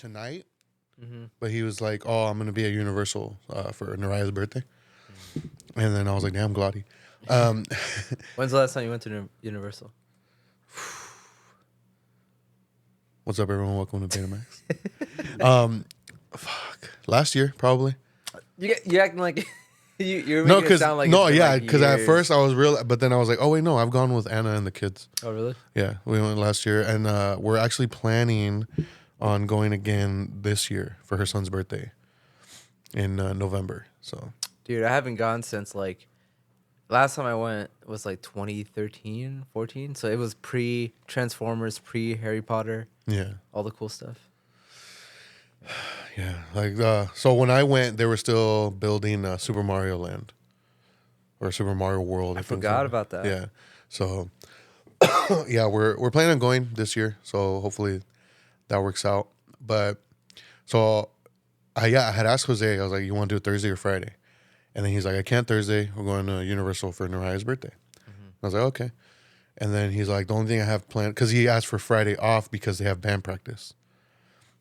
tonight, but he was like, "Oh, I'm gonna be at Universal for Naraya's birthday," and then I was like, "Damn, Glotty." When's the last time you went to Universal? What's up, everyone? Welcome to Betamax. Last year probably. You acting like you're No, making it sound like because at first I was real, but then I was like, oh wait, no, I've gone with Anna and the kids. Oh really? Yeah, we went last year, and we're actually planning on going again this year for her son's birthday in November. So, Dude, I haven't gone since like last time I went was like 2013, 14. So it was pre Transformers, pre Harry Potter, yeah, all the cool stuff. yeah. Like, so when I went, they were still building Super Mario Land or Super Mario World. I forgot about that. Yeah. So, yeah, we're planning on going this year. So hopefully that works out. But so, I had asked Jose. I was like, "You want to do it Thursday or Friday?" And then he's like, "I can't Thursday. We're going to Universal for Naraya's birthday." I was like, "Okay." And then he's like, "The only thing I have planned," because he asked for Friday off because they have band practice.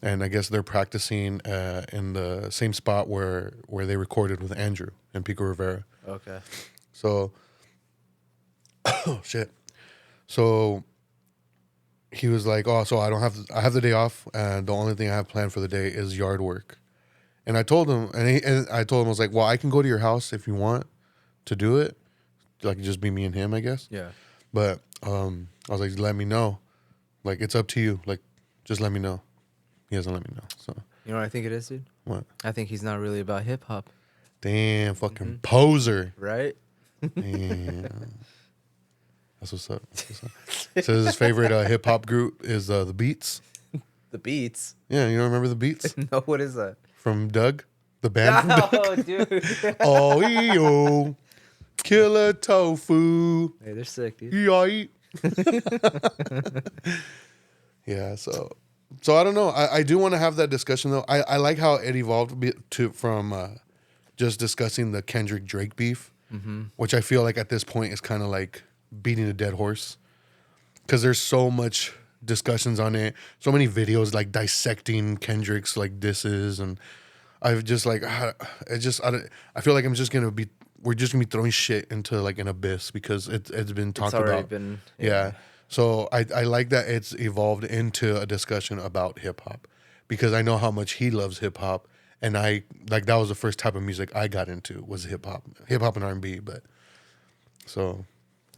And I guess they're practicing in the same spot where they recorded with Andrew and Pico Rivera. Okay. So, oh shit. So he was like, "Oh, so I have the day off, and the only thing I have planned for the day is yard work." And I told him, and I told him, I was like, "Well, I can go to your house if you want to do it, like just be me and him, I guess." Yeah. But I was like, "Let me know, like it's up to you, like just let me know." He doesn't let me know. So You know what I think it is, dude? what? I think he's not really about hip hop. Damn, fucking poser. Right? Damn. That's what's up. So his favorite hip hop group is the Beats. The Beats. Yeah, you don't remember the Beats No, what is that? from Doug, the band from Doug. Oh, dude. Oh, yo, killer tofu. Hey, they're sick, dude. Yoy. Yeah, so I don't know. I do want to have that discussion though. I like how it evolved from just discussing the Kendrick Drake beef, which I feel like at this point is kind of like beating a dead horse because there's so much discussions on it, so many videos like dissecting Kendrick's like disses, and I've just like I feel like we're just gonna be throwing shit into like an abyss because it's been talked about. Yeah. So I like that it's evolved into a discussion about hip hop because I know how much he loves hip hop, and I like that was the first type of music I got into was hip hop and R&B. But so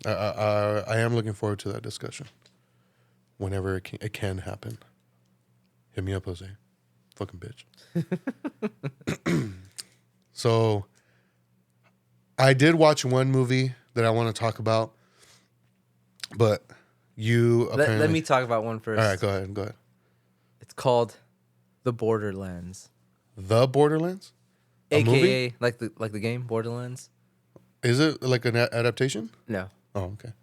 I am looking forward to that discussion whenever it can happen. Hit me up, Jose, fucking bitch. So I did watch one movie that I want to talk about, but. Let me talk about one first. All right, go ahead. It's called The Borderlands. The Borderlands? AKA like the game Borderlands. Is it like an adaptation? No. Oh, okay.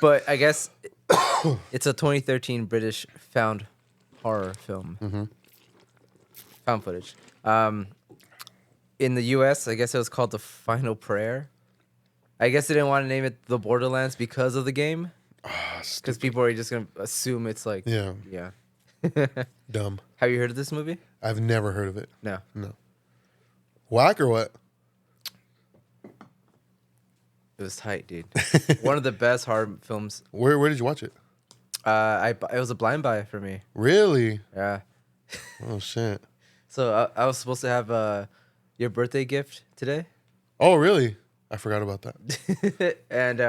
But I guess it's a 2013 British found horror film. Mm-hmm. Found footage. In the US, I guess it was called The Final Prayer. I guess they didn't want to name it The Borderlands because of the game. Because people are just going to assume it's like... Yeah. Yeah. Dumb. Have you heard of this movie? I've never heard of it. No. Whack or what? It was tight, dude. One of the best horror films. Where did you watch it? It was a blind buy for me. Really? Yeah. Oh, shit. So I was supposed to have your birthday gift today. Oh, really? I forgot about that. And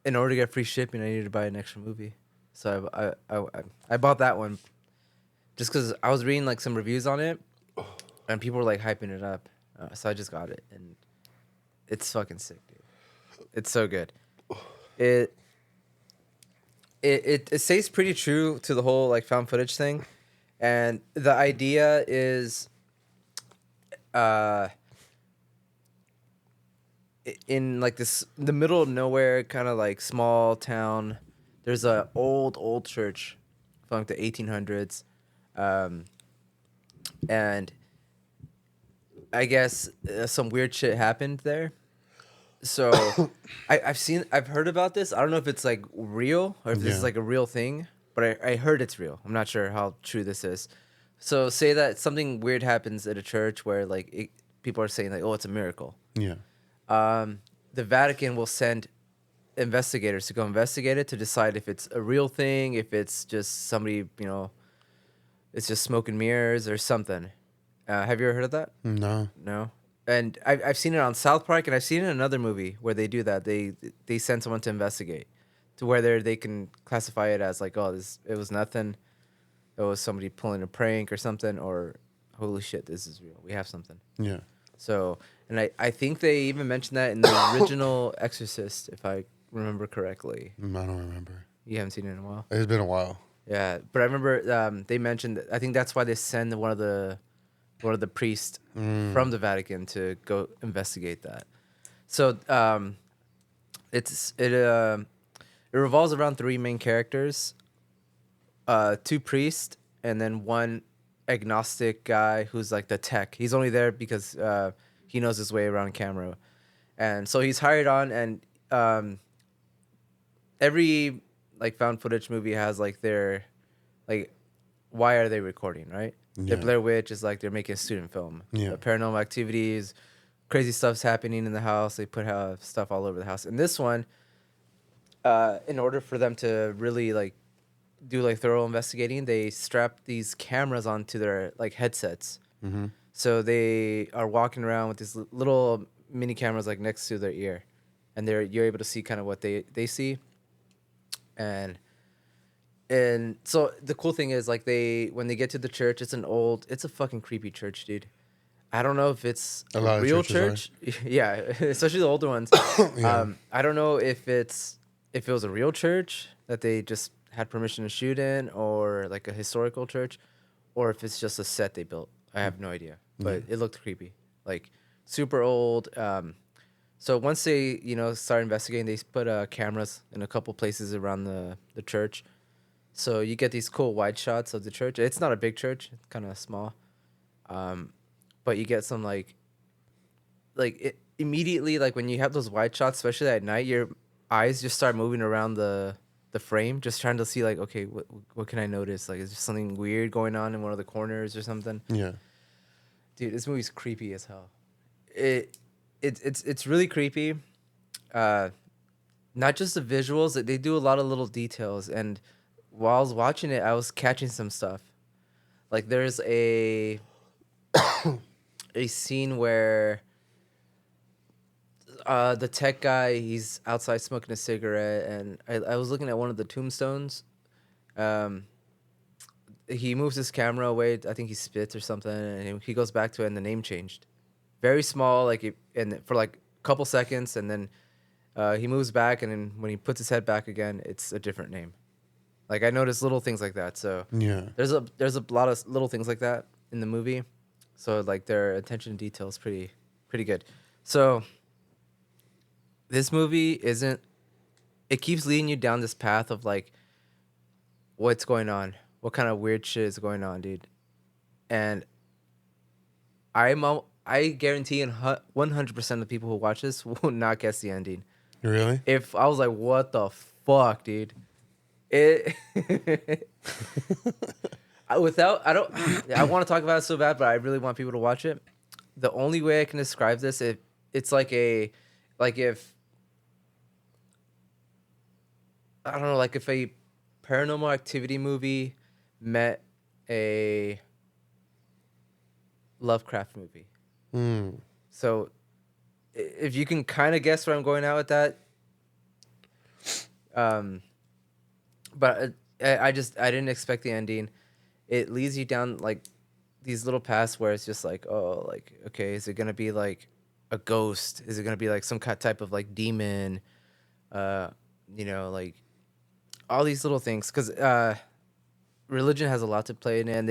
in order to get free shipping, I needed to buy an extra movie. So I bought that one just because I was reading like some reviews on it, and people were like hyping it up. So I just got it, and it's fucking sick, dude. It's so good. It stays pretty true to the whole like found footage thing, and the idea is, in like the middle of nowhere kind of like small town, there's a old church from like the 1800s, and I guess some weird shit happened there. So I've heard about this. I don't know if it's like real or if this is like a real thing, but I heard it's real. I'm not sure how true this is. So say that something weird happens at a church where like people are saying like, oh, it's a miracle. Yeah. The Vatican will send investigators to go investigate it to decide if it's a real thing, if it's just somebody, it's just smoke and mirrors or something. Have you ever heard of that? No. No. And I've seen it on South Park, and I've seen it in another movie where they do that. They send someone to investigate, to where they can classify it as like, oh, it was nothing. It was somebody pulling a prank or something, or holy shit, this is real. We have something. Yeah. So, and I think they even mentioned that in the original Exorcist, if I remember correctly. I don't remember. You haven't seen it in a while. It's been a while. Yeah, but I remember they mentioned. I think that's why they send one of the priests from the Vatican to go investigate that. So it revolves around three main characters, two priests, and then one agnostic guy who's like the tech. He's only there because he knows his way around camera, and so he's hired on. And every like found footage movie has like their like why are they recording, right? Yeah. The Blair Witch is like they're making a student film. Yeah. Paranormal activities, crazy stuff's happening in the house. They put stuff all over the house. And this one, in order for them to really like do like thorough investigating, they strap these cameras onto their like headsets. Mm-hmm. So they are walking around with these little mini cameras like next to their ear, and you're able to see kind of what they see. And so the cool thing is like when they get to the church, it's a fucking creepy church, dude. I don't know if it's a real church. Yeah, especially the older ones. Yeah. I don't know if it was a real church that they just had permission to shoot in, or like a historical church, or if it's just a set they built. I have no idea, but it looked creepy, like super old. So once they start investigating, they put cameras in a couple places around the church. So you get these cool wide shots of the church. It's not a big church; it's kind of small. But you get some immediately, like when you have those wide shots, especially at night, your eyes just start moving around the frame, just trying to see like, okay, what can I notice? Like, is there something weird going on in one of the corners or something? Yeah, dude, this movie's creepy as hell. It's really creepy. Not just the visuals; they do a lot of little details. And while I was watching it, I was catching some stuff. Like there's a scene where the tech guy, he's outside smoking a cigarette, and I was looking at one of the tombstones. He moves his camera away. I think he spits or something, and he goes back to it, and the name changed. Very small, and for like a couple seconds, and then he moves back, and then when he puts his head back again, it's a different name. Like I noticed little things like that. So yeah, there's a lot of little things like that in the movie. So like their attention to detail is pretty good. So this movie it keeps leading you down this path of like what's going on, what kind of weird shit is going on, dude. And I guarantee 100% of the people who watch this will not guess the ending. Really? If I was like, what the fuck, dude? I want to talk about it so bad, but I really want people to watch it. The only way I can describe this, it's like if I don't know, like if a Paranormal Activity movie met a Lovecraft movie. So if you can kind of guess where I'm going out with that, but I didn't expect the ending. It leads you down like these little paths where it's just like, oh, like, okay, is it gonna be like a ghost? Is it gonna be like some type of like demon? Like all these little things, because religion has a lot to play in it. And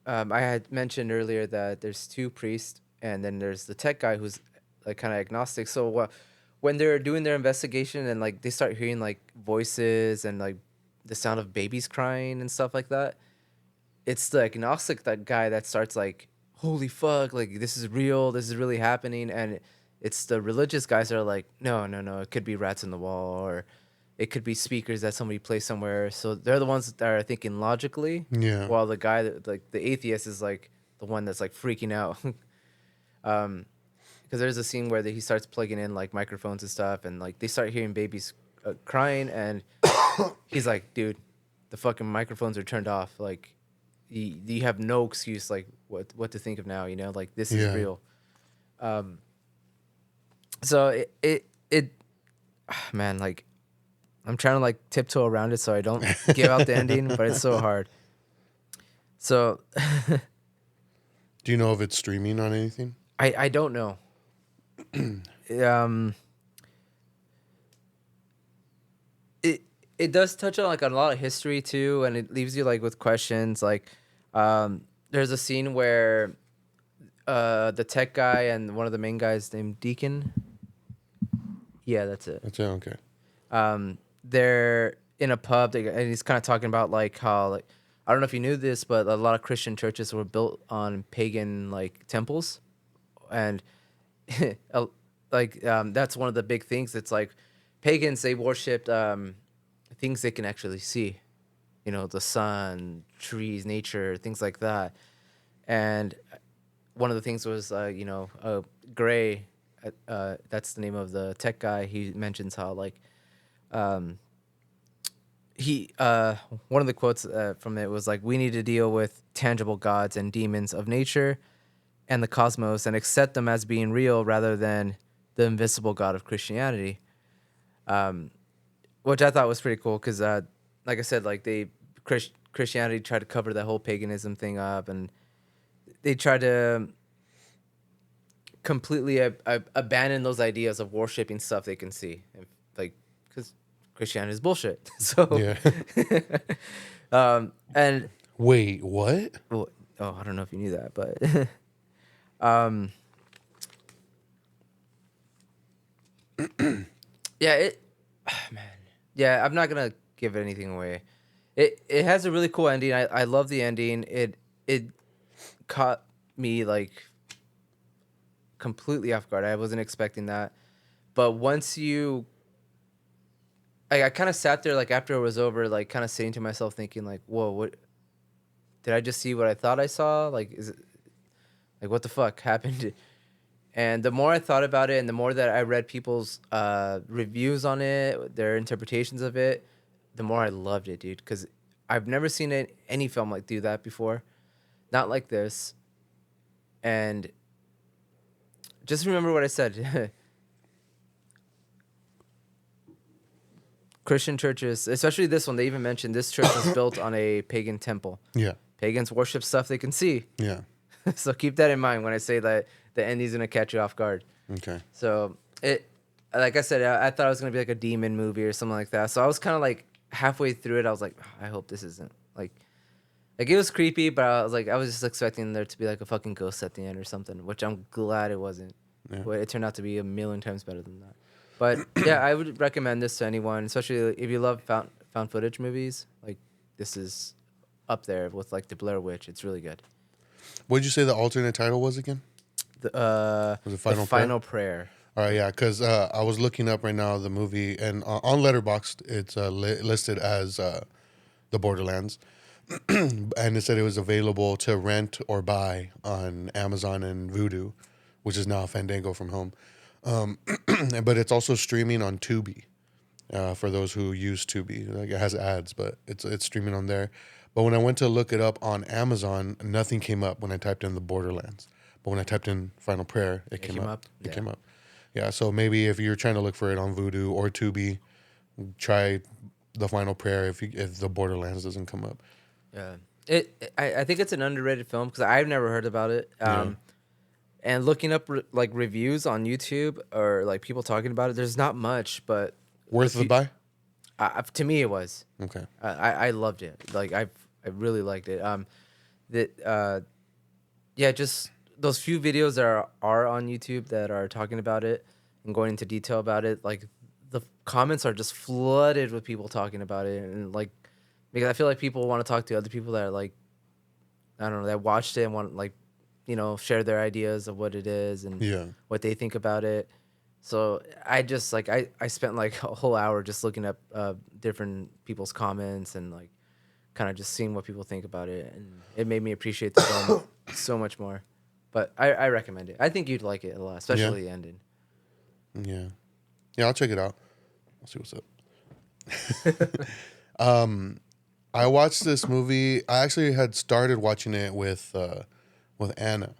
I had mentioned earlier that there's two priests, and then there's the tech guy who's like kind of agnostic. So when they're doing their investigation and like they start hearing like voices and like the sound of babies crying and stuff like that, it's the agnostic guy that starts like, holy fuck, like this is real, this is really happening. And it's the religious guys that are like, no, it could be rats in the wall, or it could be speakers that somebody plays somewhere. So they're the ones that are thinking logically. Yeah. While the guy that like the atheist is like the one that's like freaking out. Because there's a scene where he starts plugging in like microphones and stuff, and like they start hearing babies crying, and he's like, "Dude, the fucking microphones are turned off. Like, you have no excuse. Like, what to think of now? You know, like this is real." So it man, like I'm trying to like tiptoe around it so I don't give out the ending, but it's so hard. So, do you know if it's streaming on anything? I don't know. It does touch on like a lot of history too, and it leaves you like with questions. Like, there's a scene where the tech guy and one of the main guys named Deacon. Yeah, that's it. That's it. Okay. They're in a pub, and he's kind of talking about like how like I don't know if you knew this, but a lot of Christian churches were built on pagan like temples, and that's one of the big things. It's like pagans, they worshipped things they can actually see, you know, the sun, trees, nature, things like that. And one of the things was Gray, that's the name of the tech guy. He mentions how like one of the quotes from it was like, we need to deal with tangible gods and demons of nature and the cosmos and accept them as being real rather than the invisible God of Christianity. Which I thought was pretty cool because, like I said, like Christianity tried to cover the whole paganism thing up, and they tried to completely abandon those ideas of worshiping stuff they can see, and, like, because Christianity is bullshit. So, yeah. And wait, what? Well, I don't know if you knew that, but yeah, man. Yeah, I'm not gonna give anything away. It has a really cool ending. I love the ending. It caught me like completely off guard. I wasn't expecting that. But once I kind of sat there like after it was over, like kind of saying to myself, thinking like, "Whoa, what did I just see? What I thought I saw? Like, is it like what the fuck happened?" And the more I thought about it, and the more that I read people's reviews on it, their interpretations of it, the more I loved it, dude. Because I've never seen any film like do that before, not like this. And just remember what I said. Christian churches, especially this one, they even mentioned this church was built on a pagan temple. Yeah. Pagans worship stuff they can see. Yeah. So keep that in mind when I say that the ending's gonna catch you off guard. Okay. So like I said, I thought it was gonna be like a demon movie or something like that. So I was kind of like halfway through it, I was like, I hope this isn't like it was creepy, but I was just expecting there to be like a fucking ghost at the end or something, which I'm glad it wasn't. Yeah. But it turned out to be a million times better than that. But yeah, I would recommend this to anyone, especially if you love found footage movies. Like this is up there with like the Blair Witch. It's really good. What did you say the alternate title was again? Was it Final Prayer? All right, yeah, because I was looking up right now the movie, and on Letterboxd it's listed as the Borderlands, and it said it was available to rent or buy on Amazon and Vudu, which is now Fandango from home. But it's also streaming on Tubi. For those who use Tubi, like it has ads, but it's streaming on there. But when I went to look it up on Amazon, nothing came up when I typed in the Borderlands. But when I typed in Final Prayer, it came up. It came up. Yeah, so maybe if you're trying to look for it on Vudu or Tubi, try the Final Prayer if the Borderlands doesn't come up. Yeah, I think it's an underrated film because I've never heard about it. And looking up like reviews on YouTube or like people talking about it, there's not much, but worth the buy. To me, it was okay. I loved it. Like I really liked it. Just those few videos that are on YouTube that are talking about it and going into detail about it. Like the comments are just flooded with people talking about it, and like because I feel like people want to talk to other people that are like I don't know that watched it and want like share their ideas of what it is and what they think about it. So I just like I spent like a whole hour just looking up different people's comments and like kind of just seeing what people think about it, and it made me appreciate the film so much more. But I recommend it. I think you'd like it a lot, especially the ending. Yeah. Yeah, I'll check it out. I'll see what's up. I watched this movie. I actually had started watching it with Anna,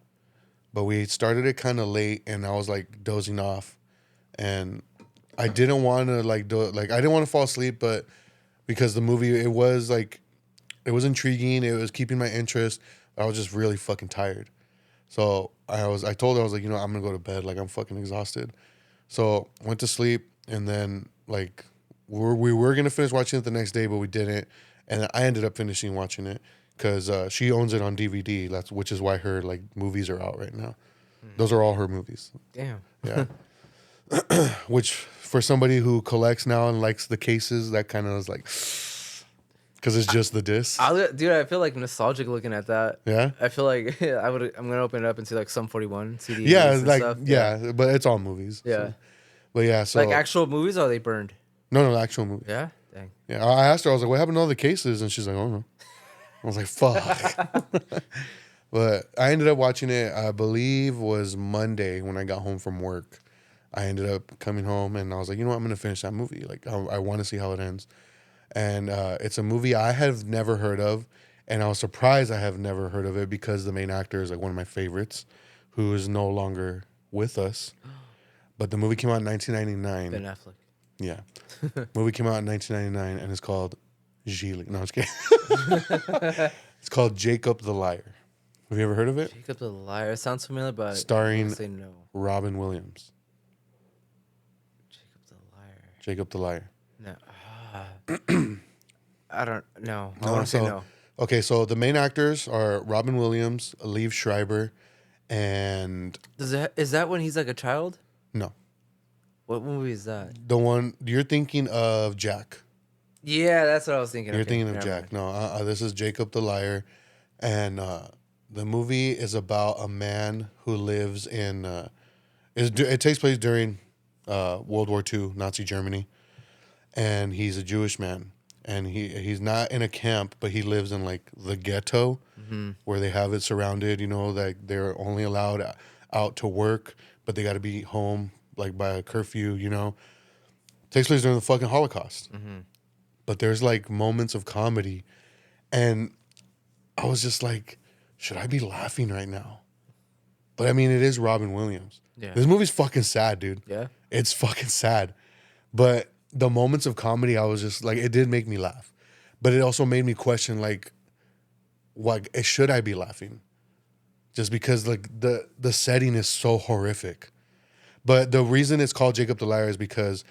but we started it kind of late, and I was like dozing off, and I didn't want to I didn't want to fall asleep, but because the movie it was intriguing, it was keeping my interest. I was just really fucking tired, so I told her I was like, I'm gonna go to bed, like I'm fucking exhausted. So went to sleep, and then like we were gonna finish watching it the next day, but we didn't, and I ended up finishing watching it because she owns it on DVD. Which is why her like movies are out right now. Those are all her movies. Damn. Yeah. Which for somebody who collects now and likes the cases, that kind of is like, because it's just the disc. Dude, I feel like nostalgic looking at that. Yeah. I feel like I'm gonna open it up and see like some 41 CDs. Yeah, and like stuff. yeah, but it's all movies. Yeah. So. But yeah, so Like actual movies, or are they burned? no, the actual movie. Yeah. Dang. Yeah, I asked her. I was like, "What happened to all the cases?" And she's like, "Oh no." I was like, "Fuck." But I ended up watching it. I believe was Monday when I got home from work. I ended up coming home and I was like, you know what? I'm gonna finish that movie. Like, I want to see how it ends. And it's a movie I have never heard of, and I was surprised I have never heard of it because the main actor is like one of my favorites, who is no longer with us. But the movie came out in 1999. Ben Affleck. Yeah. Movie came out in 1999 and it's called Gigli. No, I'm just kidding. It's called Jakob the Liar. Have you ever heard of it? Jakob the Liar. It sounds familiar, but Starring I say no. Robin Williams. Jakob the Liar. Jakob the Liar. No. I don't know. I want to say no. Okay, so the main actors are Robin Williams, Liev Schreiber, and Is that when he's like a child? no. What movie is that? The one you're thinking of, Jack. Yeah, that's what I was thinking. You're Okay, thinking of never Jack. mind. No, this is Jakob the Liar, and the movie is about a man who lives in. It takes place during World War II, Nazi Germany, and he's a Jewish man, and he's not in a camp, but he lives in like the ghetto, where they have it surrounded. Like they're only allowed out to work, but they got to be home like by a curfew. Takes place during the fucking Holocaust. But there's like moments of comedy, and I was just like, should I be laughing right now? But I mean, it is Robin Williams. Yeah. This movie's fucking sad, dude. Yeah. It's fucking sad. But the moments of comedy, I was just like, it did make me laugh. But it also made me question, like, what should I be laughing? Just because like the setting is so horrific. But the reason it's called Jakob the Liar is because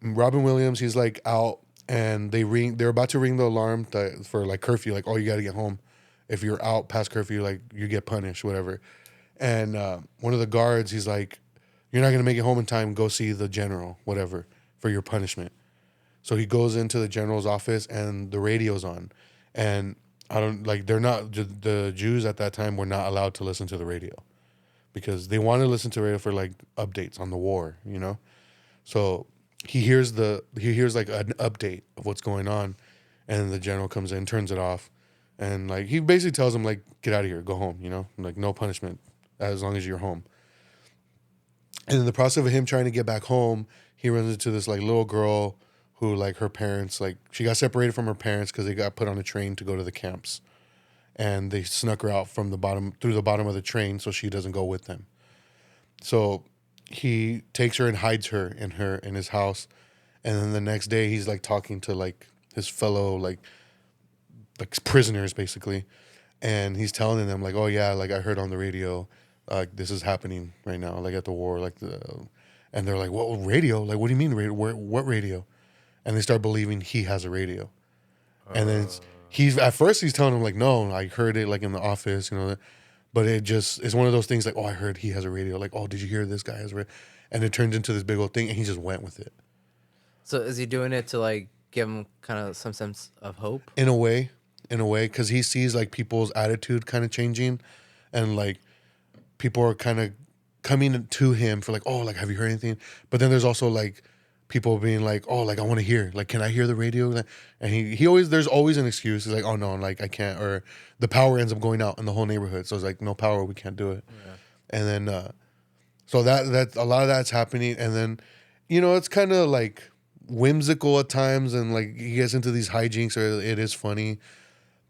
Robin Williams, he's like out and they're about to ring the alarm for like curfew, like, oh, you got to get home. If you're out past curfew, like you get punished, whatever. And one of the guards, he's like, you're not going to make it home in time. Go see the general, whatever, for your punishment. So he goes into the general's office and the radio's on. And the Jews at that time were not allowed to listen to the radio because they wanted to listen to radio for like updates on the war, So he hears like an update of what's going on, and the general comes in, turns it off, and like he basically tells him like, get out of here, go home, like no punishment as long as you're home. And in the process of him trying to get back home, he runs into this like little girl who like her parents, like she got separated from her parents because they got put on a train to go to the camps, and they snuck her out through the bottom of the train so she doesn't go with them. So he takes her and hides her in his house, and then the next day he's like talking to like his fellow like prisoners basically, and he's telling them like, oh yeah, like I heard on the radio, like this is happening right now, like at the war, like and they're like, what radio? Like what do you mean radio? What radio? And they start believing he has a radio, and then he's telling them like, no, I heard it like in the office, But it's one of those things like, oh, I heard he has a radio. Like, oh, did you hear this guy has a radio? And it turns into this big old thing, and he just went with it. So is he doing it to like give him kind of some sense of hope? In a way, because he sees like people's attitude kind of changing, and like people are kind of coming to him for like, oh, like, have you heard anything? But then there's also like people being like, oh, like, I want to hear, like, can I hear the radio? And he always, there's always an excuse. He's like, oh no, like I can't, or the power ends up going out in the whole neighborhood. So it's like, no power, we can't do it. Yeah. And then, so that a lot of that's happening. And then, you know, it's kind of like whimsical at times, and like he gets into these hijinks, or it is funny.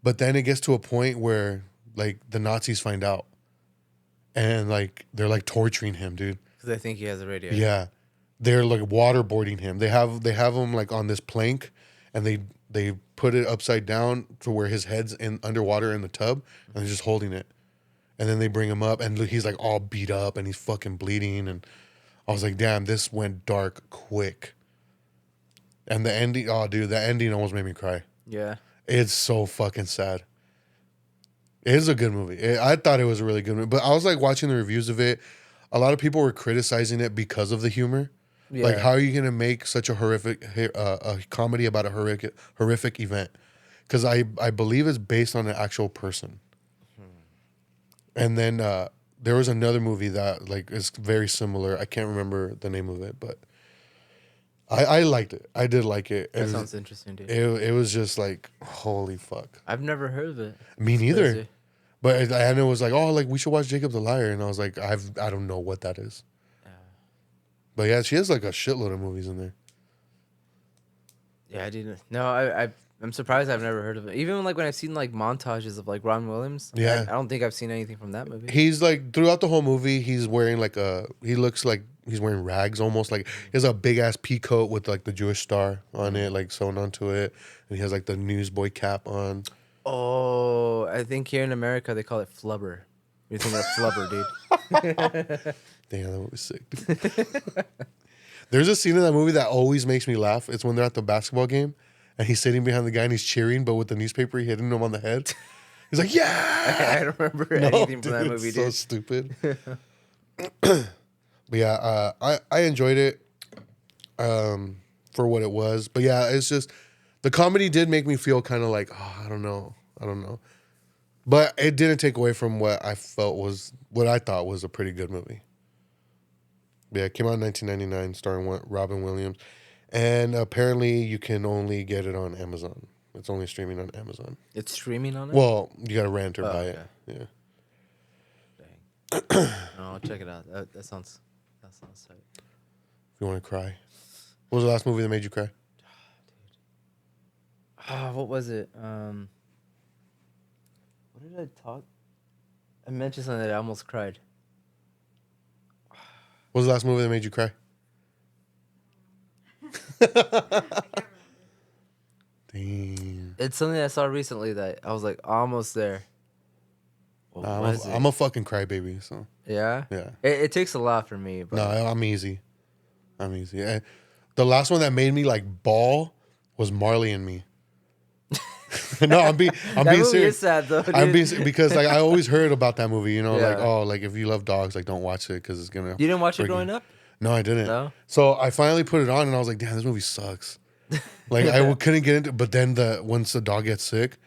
But then it gets to a point where like the Nazis find out, and like they're like torturing him, dude. Because they think he has a radio. Yeah, they're like waterboarding him. They have him like on this plank, and they put it upside down to where his head's in underwater in the tub, and they're just holding it. And then they bring him up, and he's like all beat up, and he's fucking bleeding. And I was like, damn, this went dark quick. And the ending, oh dude, the ending almost made me cry. Yeah. It's so fucking sad. It is a good movie. I thought it was a really good movie. But I was like watching the reviews of it. A lot of people were criticizing it because of the humor. Yeah. Like, how are you going to make such a horrific a comedy about a horrific event? Because I believe it's based on an actual person. And then there was another movie that like is very similar. I can't remember the name of it, but I liked it. I did like it. That sounds interesting, dude. It was just like, holy fuck. I've never heard of it. Me neither. Crazy. But Anna was like, oh, like we should watch Jakob the Liar, and I was like, I don't know what that is. But yeah, she has like a shitload of movies in there. Yeah, I didn't. No, I'm surprised I've never heard of it. Even like when I've seen like montages of like Ron Williams. Yeah. I don't think I've seen anything from that movie. He's like throughout the whole movie, he's wearing like he looks like he's wearing rags almost. Like he has a big ass pea coat with like the Jewish star on it, like sewn onto it. And he has like the newsboy cap on. Oh, I think here in America they call it flubber. You're thinking of flubber, dude. Damn, that movie's sick, dude. There's a scene in that movie that always makes me laugh. It's when they're at the basketball game. And he's sitting behind the guy and he's cheering, but with the newspaper hitting him on the head. He's like, yeah! I don't remember anything from that movie, it's dude. So stupid. But yeah, I enjoyed it for what it was. But yeah, it's just, the comedy did make me feel kind of like, oh, I don't know. But it didn't take away from what I thought was a pretty good movie. Yeah, it came out in 1999, starring Robin Williams. And apparently you can only get it on Amazon. It's only streaming on Amazon. It's streaming on it? Well, you got to rent or buy it. Yeah. Dang. No, I'll check it out. That sounds tight. If you want to cry. What was the last movie that made you cry? What was it? What did I talk? I mentioned something that I almost cried. What was the last movie that made you cry? Damn. It's something I saw recently that I was like almost there. I'm a fucking crybaby, so. Yeah? Yeah. It takes a lot for me. But no, I'm easy. The last one that made me like bawl was Marley and Me. No, I'm being serious. Is sad though, dude. Because like I always heard about that movie, you know, like, oh, like if you love dogs, like don't watch it because it's gonna. You didn't watch it growing up? No, I didn't. No? So I finally put it on and I was like, damn, this movie sucks. Like I couldn't get into it. But then once the dog gets sick,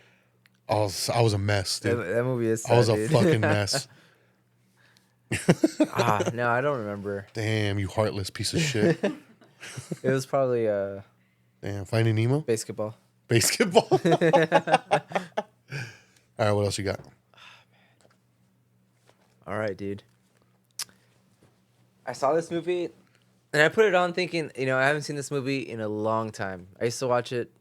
I was a mess, dude. That movie is sad, I was a dude. fucking mess. No, I don't remember. Damn, you heartless piece of shit. It was probably damn, Finding Nemo? Basketball. All right, what else you got? All right, dude. I saw this movie, and I put it on thinking, I haven't seen this movie in a long time. I used to watch it,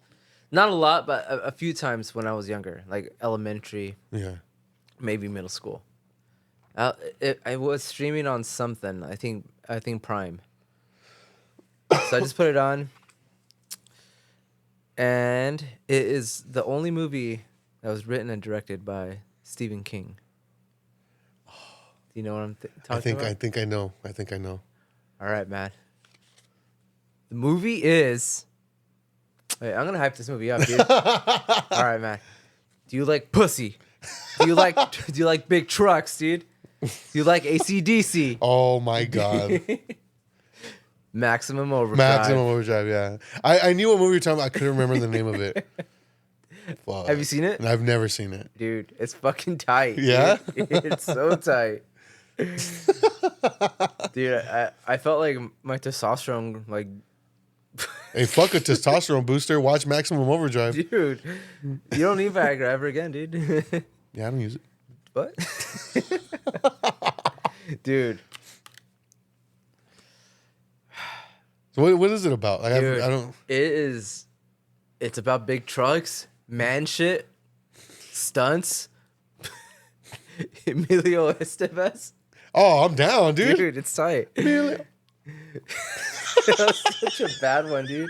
not a lot, but a few times when I was younger, like elementary, maybe middle school. I was streaming on something. I think Prime. So I just put it on, and it is the only movie that was written and directed by Stephen King. Do you know what I'm talking about? I think I know. All right, Matt. The movie is. Wait, I'm gonna hype this movie up, dude. All right, Matt. Do you like pussy? Do you like big trucks, dude? Do you like AC/DC? Oh my god. Maximum Overdrive. Maximum Overdrive, yeah. I knew what movie you're talking about. I couldn't remember the name of it. Fuck. Have you seen it? I've never seen it. Dude, it's fucking tight. Yeah? It's so tight. Dude, I felt like my testosterone, like, Hey, fuck a testosterone booster. Watch Maximum Overdrive. dude, you don't need Viagra ever again, dude. Yeah, I don't use it. What? Dude. So what is it about? Like, Dude, I don't. it's about big trucks, man shit, stunts. Emilio Estevez. Oh, I'm down, dude. Dude, it's tight. Really? That was such a bad one, dude.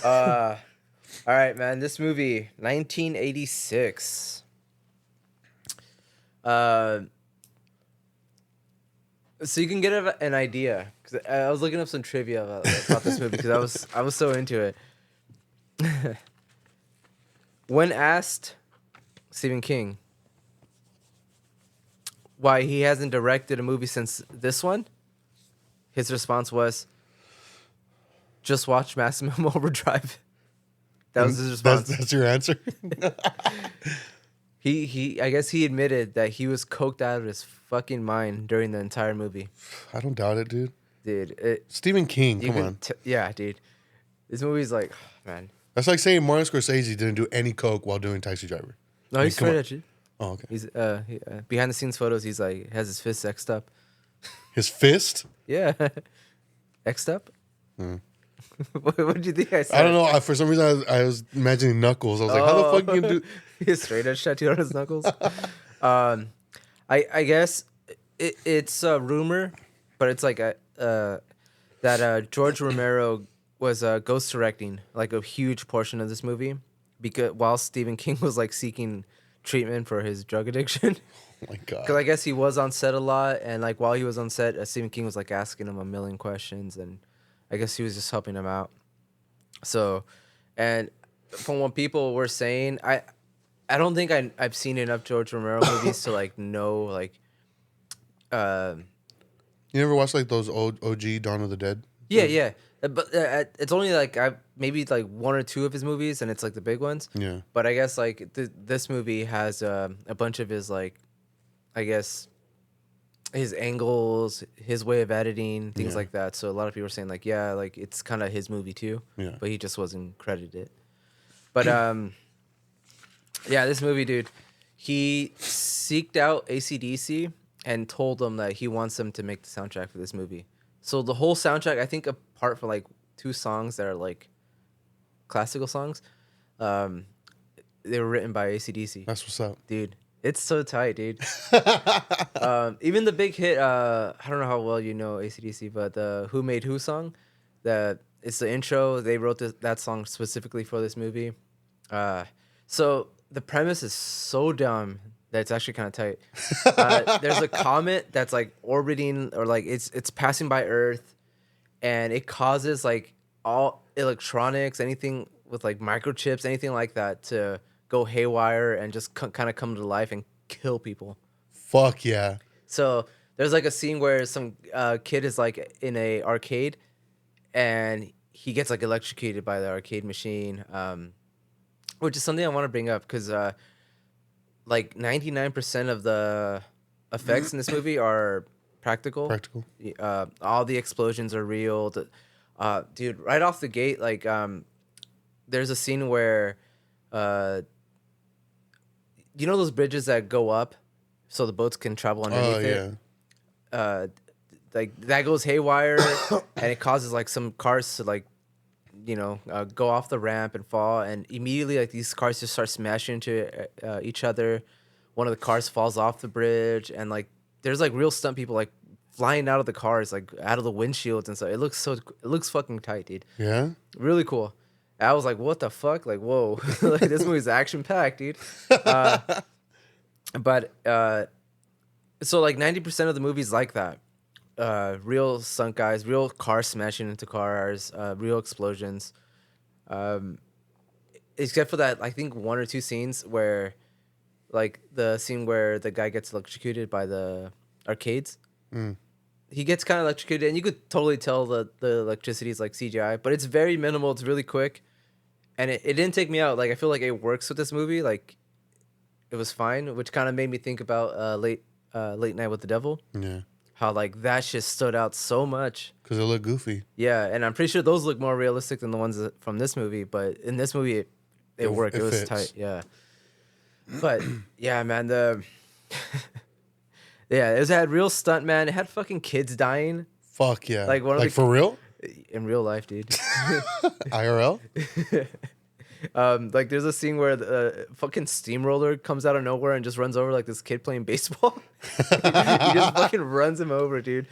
All right, man. This movie, 1986. So you can get an idea, because I was looking up some trivia about this movie because I was so into it. When asked Stephen King why he hasn't directed a movie since this one, his response was, "Just watch Maximum Overdrive." That was his response. That's your answer? I guess he admitted that he was coked out of his fucking mind during the entire movie. I don't doubt it, dude. Dude, Stephen King, come on. Yeah, dude. This movie's like, man. That's like saying Martin Scorsese didn't do any coke while doing Taxi Driver. No, he's straight at you. Oh, okay. He's behind the scenes photos. He's like has his fist X'd up. His fist? Yeah, X'd up. What did you think I said? I don't know. For some reason, I was imagining Knuckles. I was like, how the fuck you do? His straight edge tattoo on his knuckles. I guess it's a rumor, but it's like that George Romero was ghost directing like a huge portion of this movie because while Stephen King was like seeking treatment for his drug addiction. Oh my god! Because I guess he was on set a lot, and like while he was on set, Stephen King was like asking him a million questions, and I guess he was just helping him out. So, and from what people were saying, I don't think I've seen enough George Romero movies to like know like. You never watched like those old OG Dawn of the Dead? Yeah. But it's only like maybe like one or two of his movies, and it's like the big ones. Yeah. But I guess like this movie has a bunch of his like, I guess, his angles, his way of editing, things like that. So a lot of people are saying like, yeah, like it's kind of his movie too. Yeah. But he just wasn't credited. But yeah, this movie, dude, he seeked out AC/DC and told them that he wants them to make the soundtrack for this movie. So the whole soundtrack, I think, apart from like two songs that are like classical songs, they were written by AC/DC. That's what's up, dude. It's so tight, dude. Even the big hit, I don't know how well you know AC/DC, but the "Who Made Who" song, it's the intro. They wrote that song specifically for this movie. So the premise is so dumb that it's actually kind of tight. There's a comet that's like orbiting or like it's passing by Earth, and it causes like all electronics, anything with like microchips, anything like that to go haywire and just kind of come to life and kill people. Fuck yeah. So there's like a scene where some kid is like in a arcade and he gets like electrocuted by the arcade machine, which is something I want to bring up because like 99% of the effects in this movie are practical. All the explosions are real. Dude, right off the gate, like there's a scene where you know those bridges that go up so the boats can travel underneath it? Like that goes haywire and it causes like some cars to like, you know, go off the ramp and fall, and immediately like these cars just start smashing into each other. One of the cars falls off the bridge, and like there's like real stunt people like flying out of the cars, like out of the windshields and stuff. It looks fucking tight, dude. Yeah, really cool. I was like, what the fuck? Like, whoa. Like, this movie's action-packed, dude. But so, like, 90% of the movie's like that. Real stunt guys, real cars smashing into cars, real explosions. Except for that, I think, one or two scenes where, like, the scene where the guy gets electrocuted by the arcades. He gets kind of electrocuted, and you could totally tell the electricity is, like, CGI. But it's very minimal. It's really quick. And it didn't take me out. Like, I feel like it works with this movie. Like, it was fine, which kind of made me think about Late Night with the Devil. Yeah. How like that shit stood out so much. Because it looked goofy. Yeah, and I'm pretty sure those look more realistic than the ones from this movie. But in this movie, it worked. It was fits. tight. Yeah. But yeah, man, yeah, it had real stunt, man. It had fucking kids dying Fuck yeah. Like, one of like the- for real? in real life, dude. IRL? Like there's a scene where the fucking steamroller comes out of nowhere and just runs over like this kid playing baseball. He just fucking runs him over, dude.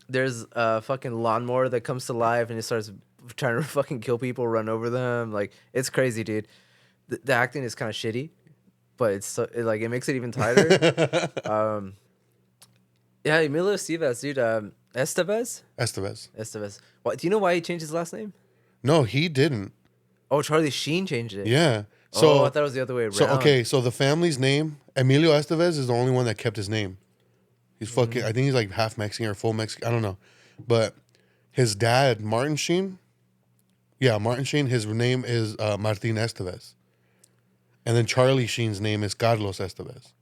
There's a fucking lawnmower that comes to life and it starts trying to fucking kill people, run over them. Like it's crazy, dude. The acting is kind of shitty, but it makes it even tighter. Yeah, Emilio Estevez, dude. Estevez. What? Do you know why he changed his last name? No, he didn't. Oh, Charlie Sheen changed it. Yeah. So I thought it was the other way around. So okay, so the family's name, Emilio Estevez, is the only one that kept his name. He's fucking. I think he's like half Mexican or full Mexican. I don't know, but his dad, Martin Sheen. Yeah, Martin Sheen. His name is Martin Estevez, and then Charlie Sheen's name is Carlos Estevez.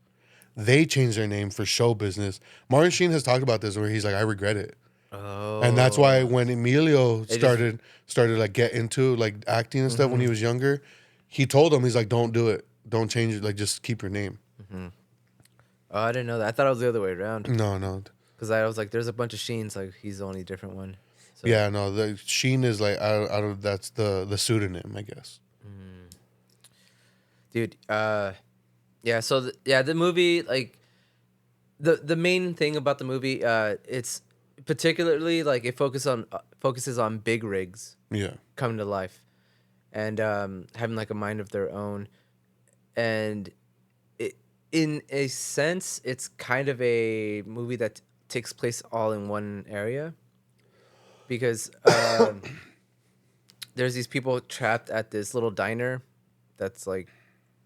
They changed their name for show business. Martin Sheen has talked about this where he's like, I regret it. Oh. And that's why when Emilio started like get into like acting and stuff when he was younger, he told him, he's like, don't do it. Don't change it. Like just keep your name. Mm-hmm. Oh, I didn't know that. I thought it was the other way around. No. Because I was like, there's a bunch of Sheens. Like he's the only different one. So. Yeah, no. The Sheen is like I don't. That's the pseudonym, I guess. Dude. Yeah. So the movie, like the main thing about the movie, it's particularly like it focuses on big rigs. Yeah. Coming to life, and having like a mind of their own, and in a sense, it's kind of a movie that takes place all in one area, because there's these people trapped at this little diner, that's like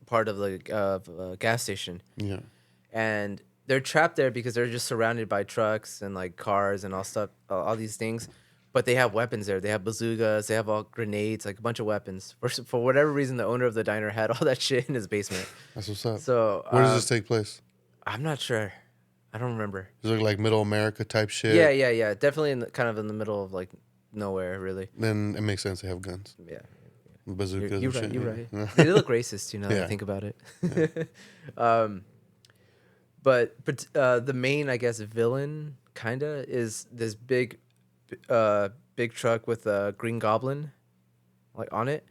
part of the gas station. Yeah. And they're trapped there because they're just surrounded by trucks and like cars and all these things. But they have weapons there. They have bazookas. They have all grenades, like a bunch of weapons. For whatever reason, the owner of the diner had all that shit in his basement. That's what's up. So where does this take place? I'm not sure. I don't remember. Is it like Middle America type shit? Yeah. Definitely kind of in the middle of like nowhere, really. Then it makes sense they have guns. Yeah. Bazookas. You're and right. shit. You're right. They look racist, that I think about it. Yeah. But the main, I guess, villain kinda is this big truck with a Green Goblin, like on it.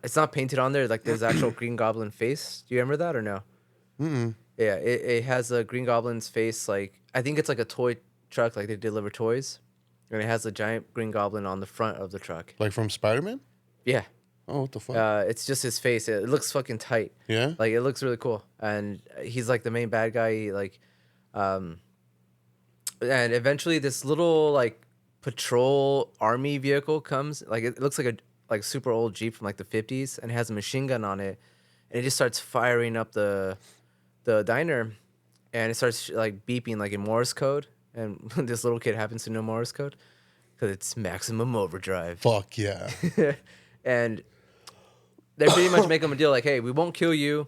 It's not painted on there. Like there's actual Green Goblin face. Do you remember that or no? Mm-mm. Yeah, it has a Green Goblin's face. Like I think it's like a toy truck. Like they deliver toys, and it has a giant Green Goblin on the front of the truck. Like from Spider-Man? Yeah. Oh, what the fuck? It's just his face. It looks fucking tight. Yeah. Like it looks really cool, and he's like the main bad guy. And eventually this little like patrol army vehicle comes. Like it looks like a super old Jeep from like the 50s, and it has a machine gun on it, and it just starts firing up the diner, and it starts like beeping like in Morse code. And this little kid happens to know Morse code because it's maximum overdrive. Fuck yeah. And they pretty much make them a deal like, hey, we won't kill you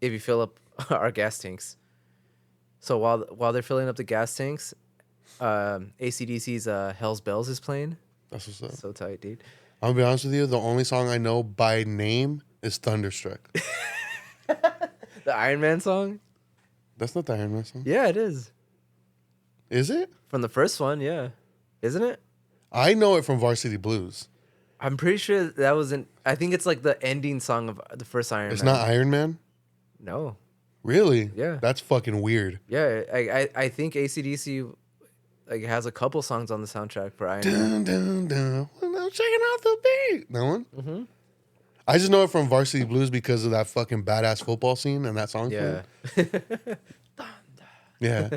if you fill up our gas tanks. So while they're filling up the gas tanks, AC/DC's Hell's Bells is playing. That's what's up. So tight, dude. I'm gonna be honest with you, the only song I know by name is Thunderstruck. The Iron Man song? That's not the Iron Man song. Yeah, it is. Is it? From the first one, yeah. Isn't it? I know it from Varsity Blues. I'm pretty sure that wasn't. I think it's like the ending song of the first Iron Man. It's not Iron Man? No. Really? Yeah. That's fucking weird. Yeah, I think AC/DC like has a couple songs on the soundtrack for Iron Man. Dun, dun, dun. When I'm checking out the beat. That one? Mm-hmm. I just know it from Varsity Blues because of that fucking badass football scene and that song. Yeah. Yeah.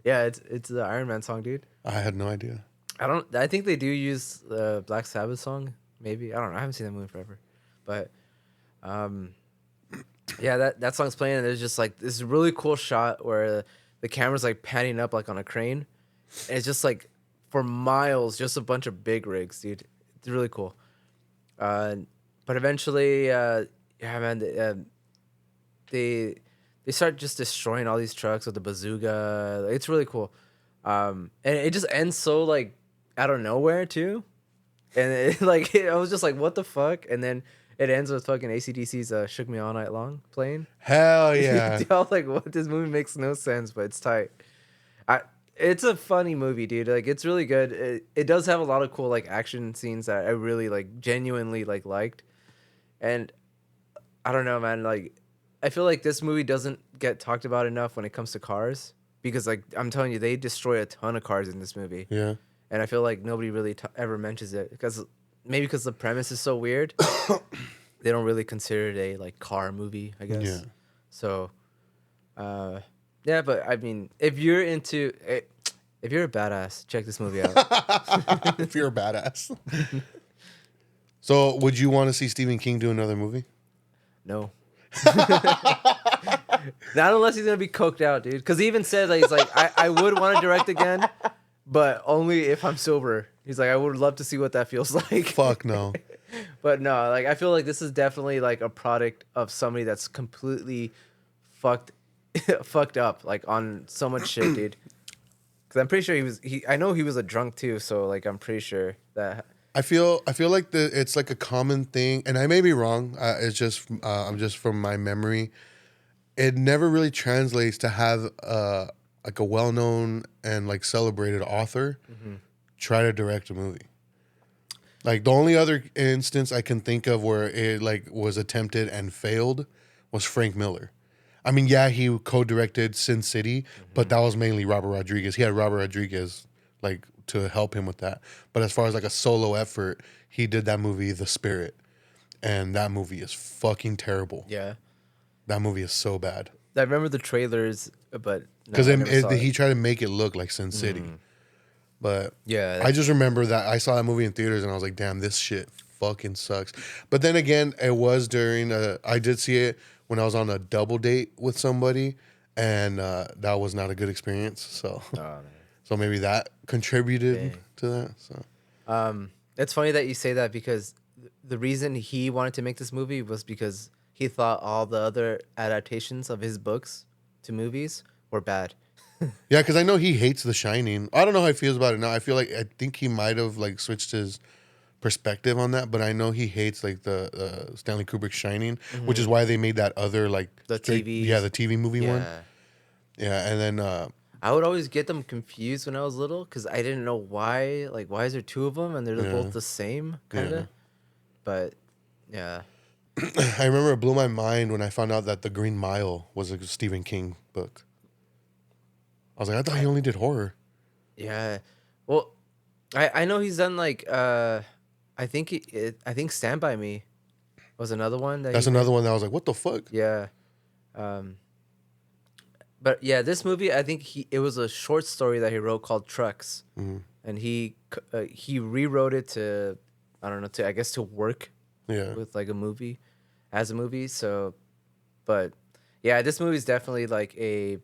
Yeah, it's the Iron Man song, dude. I had no idea. I think they do use the Black Sabbath song. Maybe I don't know. I haven't seen that movie forever, but yeah, that song's playing, and there's just like this really cool shot where the camera's like panning up like on a crane, and it's just like for miles, just a bunch of big rigs, dude. It's really cool. But eventually, yeah, man, they start just destroying all these trucks with the bazooka. It's really cool. And it just ends so like out of nowhere too. And I was just like, what the fuck? And then it ends with fucking AC/DC's "Shook Me All Night Long" playing. Hell yeah. I was like, what? This movie makes no sense, but it's tight. It's a funny movie, dude. Like, it's really good. It does have a lot of cool like action scenes that I really like genuinely liked. And I don't know, man. Like, I feel like this movie doesn't get talked about enough when it comes to cars because, like, I'm telling you, they destroy a ton of cars in this movie. Yeah. And I feel like nobody really ever mentions it because the premise is so weird. They don't really consider it a like car movie, I guess. Yeah. So, yeah, but I mean, if you're a badass, check this movie out. If you're a badass. So, would you want to see Stephen King do another movie? No. Not unless he's gonna be coked out, dude. Because he even said that he's like, I would want to direct again, but only if I'm sober. He's like, I would love to see what that feels like. Fuck no. But no, like I feel like this is definitely like a product of somebody that's completely fucked up, like on so much shit, dude. Because I'm pretty sure I know he was a drunk too, so like I'm pretty sure that. I feel like it's like a common thing, and I may be wrong. It's just I'm just from my memory. It never really translates to have like a well-known and like celebrated author try to direct a movie. Like the only other instance I can think of where it like was attempted and failed was Frank Miller. I mean, yeah, he co-directed Sin City, but that was mainly Robert Rodriguez. He had Robert Rodriguez like to help him with that. But as far as like a solo effort, he did that movie The Spirit, and that movie is fucking terrible. Yeah. That movie is so bad. I remember the trailers, but because he tried to make it look like Sin City. But yeah, I just remember that I saw that movie in theaters and I was like, damn, this shit fucking sucks. But then again, it was during I did see it when I was on a double date with somebody, and that was not a good experience. So so maybe that contributed to that. So it's funny that you say that because the reason he wanted to make this movie was because he thought all the other adaptations of his books to movies were bad. Yeah, because I know he hates The Shining. I don't know how he feels about it now. I think he might have like switched his perspective on that, but I know he hates like the Stanley Kubrick Shining, which is why they made that other like the TV, the TV movie one. Yeah, and then I would always get them confused when I was little because I didn't know why. Like, why is there two of them and they're both the same kind of? Yeah. But yeah, I remember it blew my mind when I found out that The Green Mile was a Stephen King book. I was like, I thought he only did horror. Yeah, well, I know he's done like I think Stand By Me was another one. That's another one that I was like, what the fuck? Yeah, but yeah, this movie I think it was a short story that he wrote called Trucks, and he rewrote it to I don't know to work with like a movie as a movie. So, but yeah, this movie is definitely like a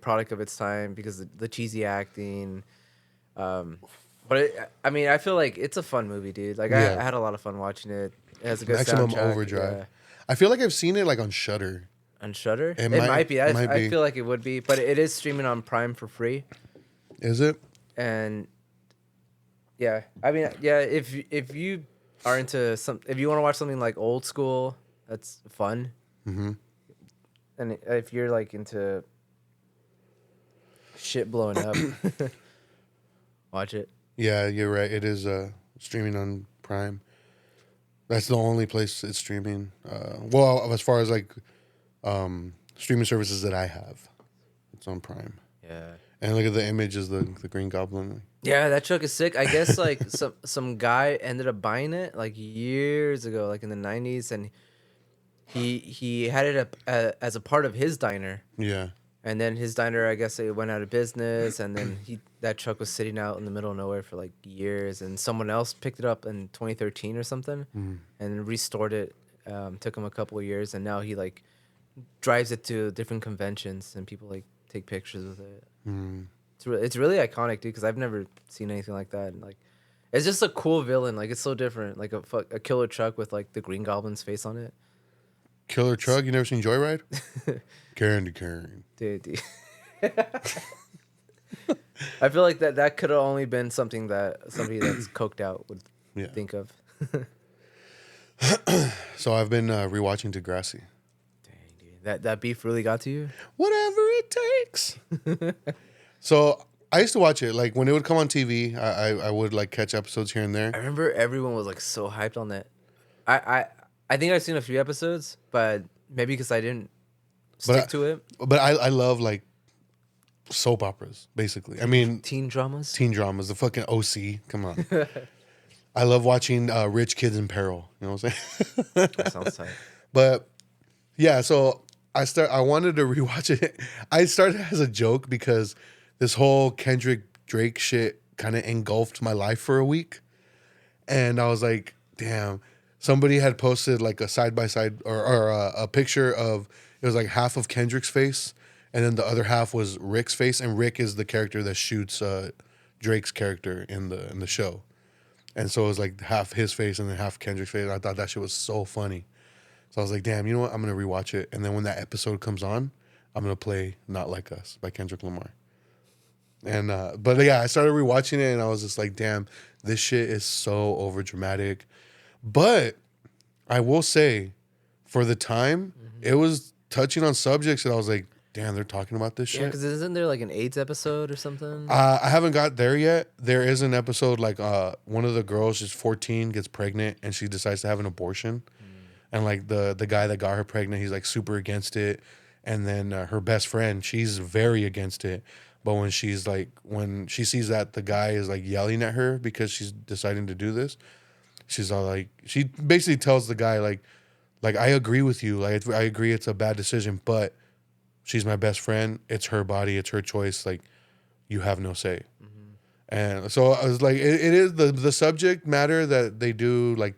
product of its time because the cheesy acting. But I mean, I feel like it's a fun movie, dude. Like I had a lot of fun watching it. It has a good Maximum soundtrack. Overdrive. Yeah. I feel like I've seen it like on Shudder. On Shudder? It might be. I feel like it would be, but it is streaming on Prime for free. Is it? And yeah, I mean, yeah, if you are into if you want to watch something like old school, that's fun. Mm-hmm. And if you're like into shit blowing up, watch it. Yeah, you're right. It is streaming on Prime. That's the only place it's streaming. Well, as far as like streaming services that I have, it's on Prime. Yeah. And look at the image is the Green Goblin. Yeah, that truck is sick. I guess like some guy ended up buying it like years ago, like in the 90s, and he had it up as a part of his diner. Yeah. And then his diner, I guess, it went out of business, and then that truck was sitting out in the middle of nowhere for like years, and someone else picked it up in 2013 or something, and restored it. Took him a couple of years, and now he like drives it to different conventions, and people like take pictures with it. It's really iconic, dude, because I've never seen anything like that. And like, it's just a cool villain. Like, it's so different. Like a killer truck with like the Green Goblin's face on it. Killer Truck. You never seen Joyride? Candy cane. Dude. I feel like that could have only been something that somebody that's coked out would think of. So I've been rewatching Degrassi. Dang, dude. That beef really got to you? Whatever it takes. So I used to watch it. Like when it would come on TV, I would like catch episodes here and there. I remember everyone was like so hyped on that. I think I've seen a few episodes, but maybe because I didn't stick to it. But I love like soap operas, basically. I mean, teen dramas. The fucking OC. Come on. I love watching Rich Kids in Peril. You know what I'm saying? That sounds tight. But yeah, so I wanted to rewatch it. I started as a joke because this whole Kendrick Drake shit kind of engulfed my life for a week. And I was like, damn, somebody had posted like a side by side or a picture of, it was like half of Kendrick's face and then the other half was Rick's face. And Rick is the character that shoots Drake's character in the show. And so it was like half his face and then half Kendrick's face. I thought that shit was so funny. So I was like, damn, you know what? I'm going to rewatch it. And then when that episode comes on, I'm going to play Not Like Us by Kendrick Lamar. And, but yeah, I started rewatching it and I was just like, damn, this shit is so over dramatic. But I will say, for the time, it was touching on subjects that I was like, damn, they're talking about this shit. Yeah, because isn't there like an AIDS episode or something? I haven't got there yet. There is an episode like one of the girls, she's 14, gets pregnant, and she decides to have an abortion. And like the guy that got her pregnant, he's like super against it. And then her best friend, she's very against it. But when she sees that the guy is like yelling at her because she's deciding to do this, she's all like, she basically tells the guy like I agree with you. Like I agree it's a bad decision, but she's my best friend. It's her body. It's her choice. Like you have no say. And so I was like, it is the subject matter that they do like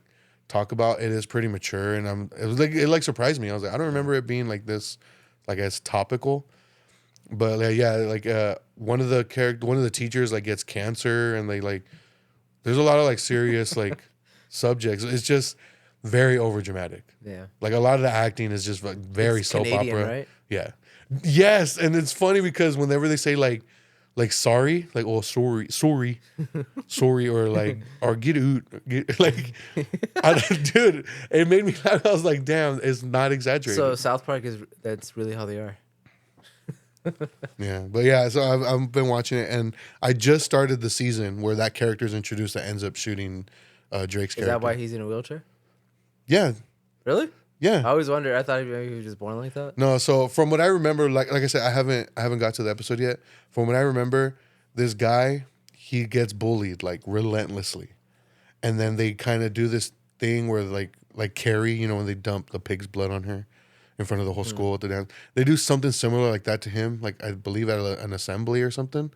talk about. It is pretty mature, and it surprised me. I was like, I don't remember it being like this, like as topical. But like, yeah, like one of the teachers like gets cancer, and they like there's a lot of like serious like subjects. It's just very over dramatic. Yeah, like a lot of the acting is just like very it's soap Canadian, opera. Right? Yeah, yes, and it's funny because whenever they say like sorry, like oh sorry, or like or get out, like dude, it made me laugh. I was like, damn, it's not exaggerated. So South Park that's really how they are. Yeah, but yeah, so I've been watching it, and I just started the season where that character is introduced that ends up shooting Drake's character. Is that why he's in a wheelchair? Yeah. Really? Yeah. I always wondered. I thought maybe he was just born like that. No, so from what I remember, like I said, I haven't got to the episode yet. From what I remember, this guy, he gets bullied like relentlessly, and then they kind of do this thing where like Carrie, you know, when they dump the pig's blood on her in front of the whole school at the dance, they do something similar like that to him, like I believe at an assembly or something,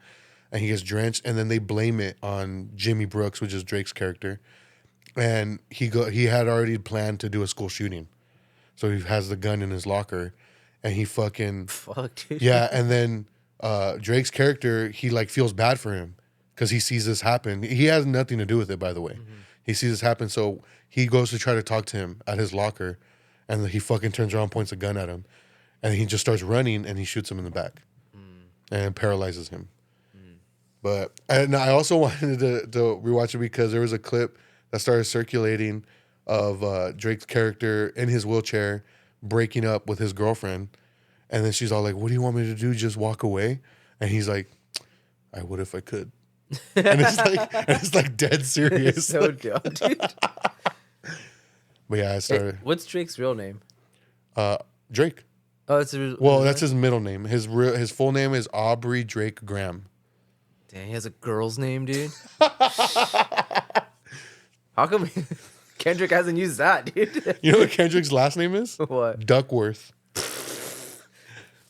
and he gets drenched, and then they blame it on Jimmy Brooks, which is Drake's character, and he had already planned to do a school shooting. So he has the gun in his locker, and he fucking fuck, dude. Yeah, and then Drake's character, he like feels bad for him because he sees this happen. He has nothing to do with it, by the way. He sees this happen, so he goes to try to talk to him at his locker, and he fucking turns around, points a gun at him, and he just starts running, and he shoots him in the back, and paralyzes him. But and I also wanted to rewatch it because there was a clip that started circulating of Drake's character in his wheelchair breaking up with his girlfriend, and then she's all like, "What do you want me to do? Just walk away?" And he's like, "I would if I could." And it's like dead serious. It's so dumb, dude. But yeah, I started. Hey, what's Drake's real name? Drake. Oh, That's his middle name. His full name is Aubrey Drake Graham. Damn, he has a girl's name, dude. How come Kendrick hasn't used that, dude? You know what Kendrick's last name is? What? Duckworth.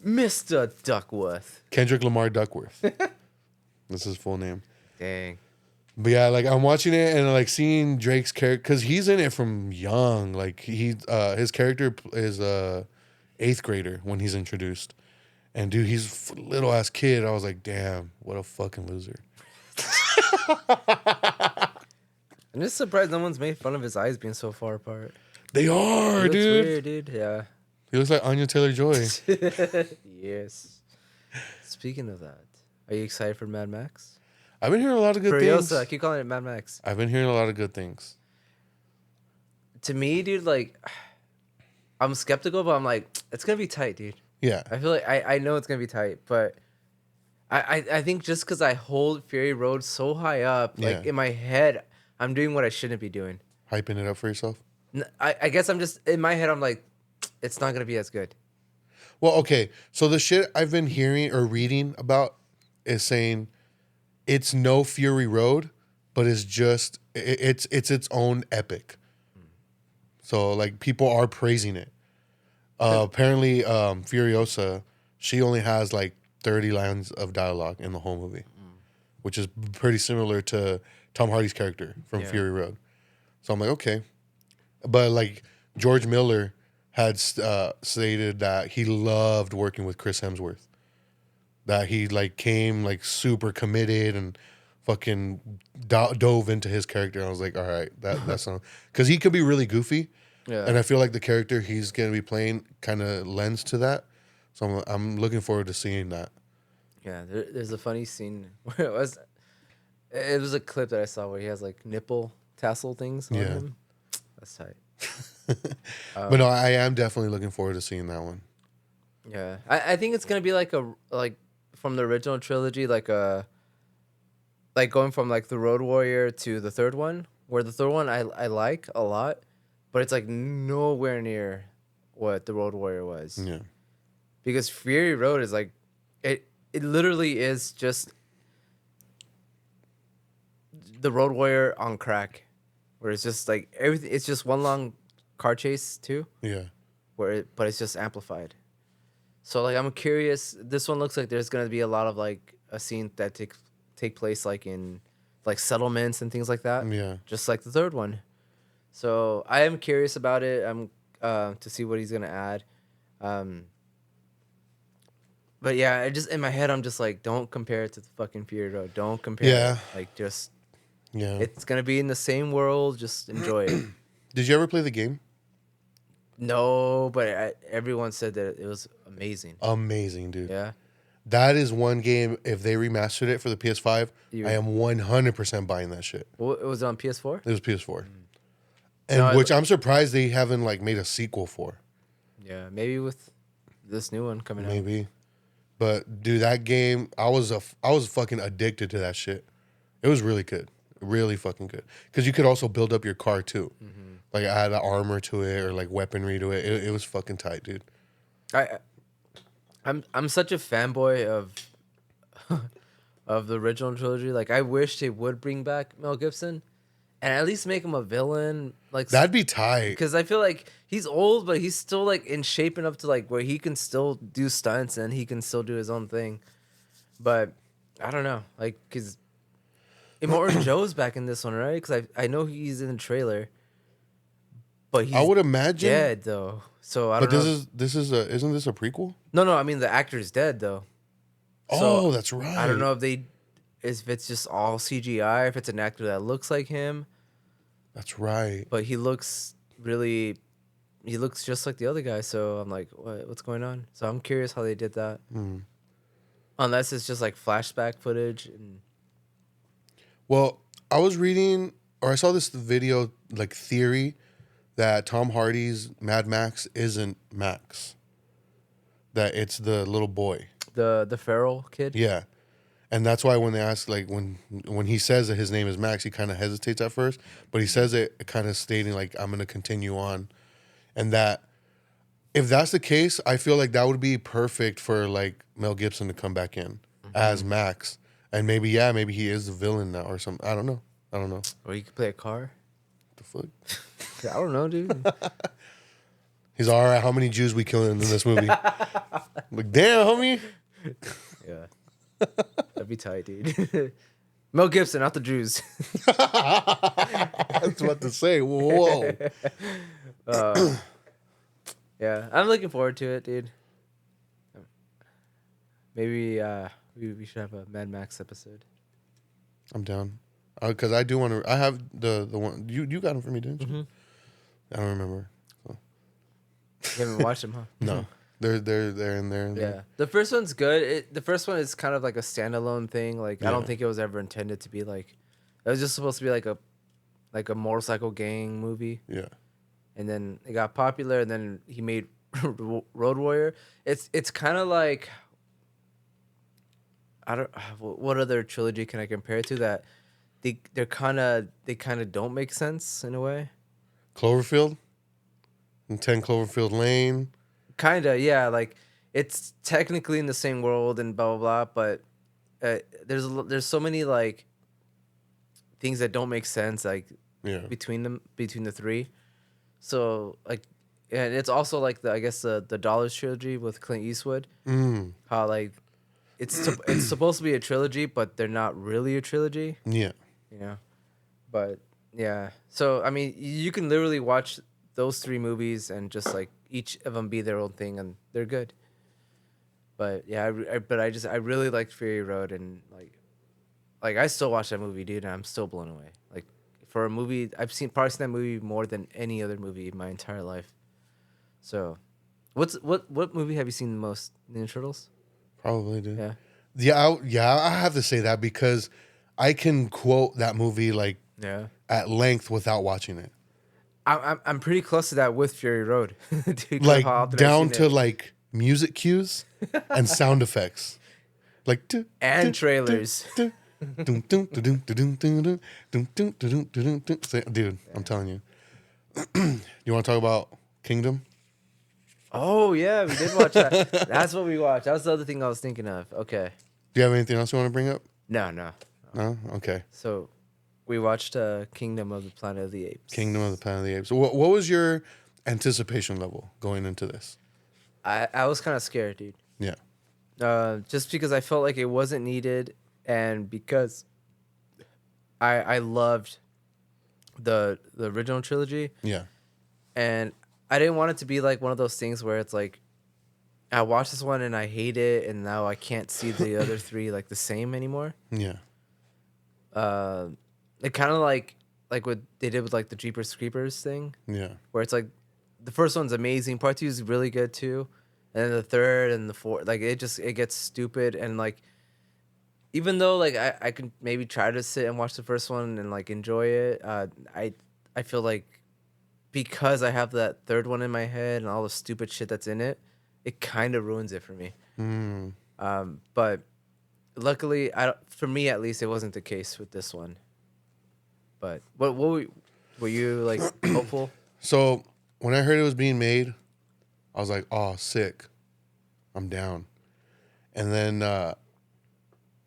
Mr. Duckworth. Kendrick Lamar Duckworth. That's his full name. Dang. But yeah, like I'm watching it and like seeing Drake's character because he's in it from young. Like his character is a 8th grader when he's introduced, and dude, he's a little ass kid. I was like, damn, what a fucking loser. I'm just surprised no one's made fun of his eyes being so far apart. They are, It looks dude. weird, dude. Yeah. He looks like Anya Taylor-Joy. Yes. Speaking of that, are you excited for Mad Max? I've been hearing a lot of good things. Furiosa, I keep calling it Mad Max. I've been hearing a lot of good things. To me, dude, like, I'm skeptical, but I'm like, it's gonna be tight, dude. Yeah. I feel like I know it's gonna be tight, but I think just because I hold Fury Road so high up, like in my head, I'm doing what I shouldn't be doing. Hyping it up for yourself? I guess I'm just in my head. I'm like, it's not gonna be as good. Well, okay. So the shit I've been hearing or reading about is saying it's no Fury Road, but it's just it's its own epic. So like people are praising it. Apparently, Furiosa, she only has like 30 lines of dialogue in the whole movie, which is pretty similar to Tom Hardy's character from Fury Road. So I'm like, okay. But like George Miller had stated that he loved working with Chris Hemsworth. That he like came like super committed and fucking dove into his character. And I was like, all right, that's not, because he could be really goofy. Yeah. And I feel like the character he's going to be playing kind of lends to that. So I'm looking forward to seeing that. Yeah, there's a funny scene where it was a clip that I saw where he has like nipple tassel things on him. That's tight. But no, I am definitely looking forward to seeing that one. Yeah, I think it's gonna be like from the original trilogy, like going from like the Road Warrior to the third one, where the third one I like a lot, but it's like nowhere near what the Road Warrior was. Yeah, because Fury Road is like it literally is just the Road Warrior on crack, where it's just like everything. It's just one long car chase too. Yeah, but it's just amplified. So like I'm curious. This one looks like there's gonna be a lot of like a scene that take place like in like settlements and things like that. Yeah, just like the third one. So I am curious about it. I'm to see what he's gonna add. But yeah, I just in my head I'm just like, don't compare it to the fucking Fury Road. Don't compare. Yeah. It. Like just. Yeah. It's gonna be in the same world. Just enjoy it. Did you ever play the game? No, but everyone said that it was amazing. Amazing, dude. Yeah. That is one game, if they remastered it for the PS5, I am 100% buying that shit. Well, it was on PS4? It was PS4. And which I'm surprised they haven't like made a sequel for. Yeah, maybe with this new one coming out. Maybe. But dude, that game, I was fucking addicted to that shit. It was really good. Really fucking good. Because you could also build up your car too. Mm-hmm. Like add armor to it or like weaponry to it. It was fucking tight, dude. I'm such a fanboy of the original trilogy. Like I wish they would bring back Mel Gibson and at least make him a villain. Like that'd be tight. Because I feel like he's old, but he's still like in shape enough to like where he can still do stunts and he can still do his own thing. But I don't know, like because Immortan Joe's back in this one, right? Because I know he's in the trailer, but he's I would imagine dead though. So I don't know. But this is isn't this a prequel? No. I mean the actor's dead though. Oh, that's right. I don't know if it's just all CGI, if it's an actor that looks like him. That's right. But he looks just like the other guy. So I'm like, what's going on? So I'm curious how they did that. Unless it's just like flashback footage. Well, I was reading, or I saw this video, like theory, that Tom Hardy's Mad Max isn't Max. That it's the little boy. The feral kid? Yeah. And that's why when they ask, like, when he says that his name is Max, he kind of hesitates at first. But he says it kind of stating, like, I'm going to continue on. And that, if that's the case, I feel like that would be perfect for, like, Mel Gibson to come back in as Max. And maybe he is the villain now or something. I don't know. Or you could play a car. The fuck? I don't know, dude. He's all right. How many Jews we killing in this movie? Like, damn, homie. Yeah. That'd be tight, dude. Mel Gibson, not the Jews. I was about to say, whoa. Yeah, I'm looking forward to it, dude. Maybe we should have a Mad Max episode. I'm down. Because I do want to. I have the one. You got him for me, didn't you? I don't remember. You haven't watched them, huh? No, they're in there. Yeah, the first one's good. The first one is kind of like a standalone thing. Like I don't Yeah. think it was ever intended to be like. It was just supposed to be like a motorcycle gang movie, Yeah. and then it got popular, and then he made Road Warrior. It's kind of like I don't what other trilogy can I compare it to that they kind of don't make sense in a way. Cloverfield and 10 Cloverfield Lane. Kinda, yeah. Like it's technically in the same world and blah blah blah, but there's so many like things that don't make sense like Yeah. between the three. So like, and it's also like I guess the Dollars trilogy with Clint Eastwood. How like it's supposed to be a trilogy, but they're not really a trilogy. Yeah. You know, but yeah. So I mean, you can literally watch those three movies and just like each of them be their own thing, and they're good. But yeah, I really liked Fury Road, and like I still watch that movie, dude, and I'm still blown away. Like for a movie, I've probably seen that movie more than any other movie in my entire life. So, what movie have you seen the most? Ninja Turtles. Probably, dude. Yeah. Yeah, I have to say that because I can quote that movie like Yeah. at length without watching it. I'm pretty close to that with Fury Road. Dude, Like how often I've down seen to it. like music cues and sound effects. Like And trailers. dude, I'm telling you. You want to talk about Kingdom? Oh yeah, we did watch that. That's what we watched. That was the other thing I was thinking of. Okay. Do you have anything else you want to bring up? No. No? Okay. So, we watched Kingdom of the Planet of the Apes. Kingdom of the Planet of the Apes. What was your anticipation level going into this? I was kind of scared, dude. Yeah. Just because I felt like it wasn't needed, and because I loved the original trilogy, Yeah. and I didn't want it to be like one of those things where it's like I watched this one and I hate it, and now I can't see the other three like the same anymore. Yeah. It kind of like what they did with like the Jeepers Creepers thing, Yeah. where it's like the first one's amazing, part 2 is really good too, and then the third and the fourth, like it gets stupid, and like even though like I can maybe try to sit and watch the first one and like enjoy it, I feel like because I have that third one in my head and all the stupid shit that's in it, it kind of ruins it for me. But luckily, for me at least, it wasn't the case with this one. But what were you like hopeful? So when I heard it was being made, I was like, "Oh, sick! I'm down." And then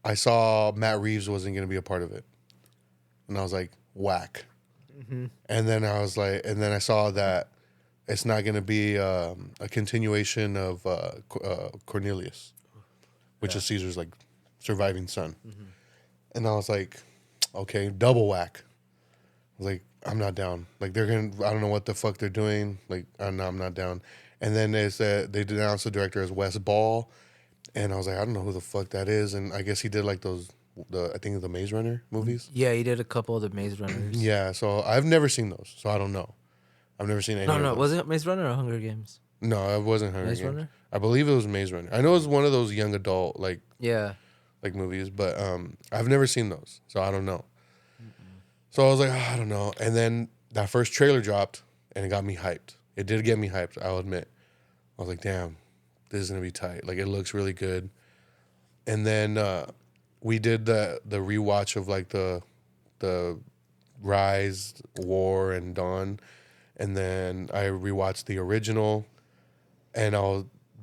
I saw Matt Reeves wasn't going to be a part of it, and I was like, "Whack!" And then I was like, and then I saw that it's not going to be a continuation of Cornelius, which is Caesar's like surviving son. And I was like, "Okay, double whack." I was like, I'm not down. Like I don't know what the fuck they're doing. Like I'm not down. And then they said they announced the director as Wes Ball, and I was like, I don't know who the fuck that is. And I guess he did like I think the Maze Runner movies. Yeah, he did a couple of the Maze Runners. Yeah, so I've never seen those, so I don't know. I've never seen any. No, of was it Maze Runner or Hunger Games? No, it wasn't Hunger Maze Games. Runner? I believe it was Maze Runner. I know it was one of those young adult like movies, but I've never seen those, so I don't know. So I was like, I don't know. And then that first trailer dropped, and it got me hyped. It did get me hyped, I'll admit. I was like, damn, this is going to be tight. Like, it looks really good. And then we did the rewatch of, like, the Rise, War, and Dawn. And then I rewatched the original. And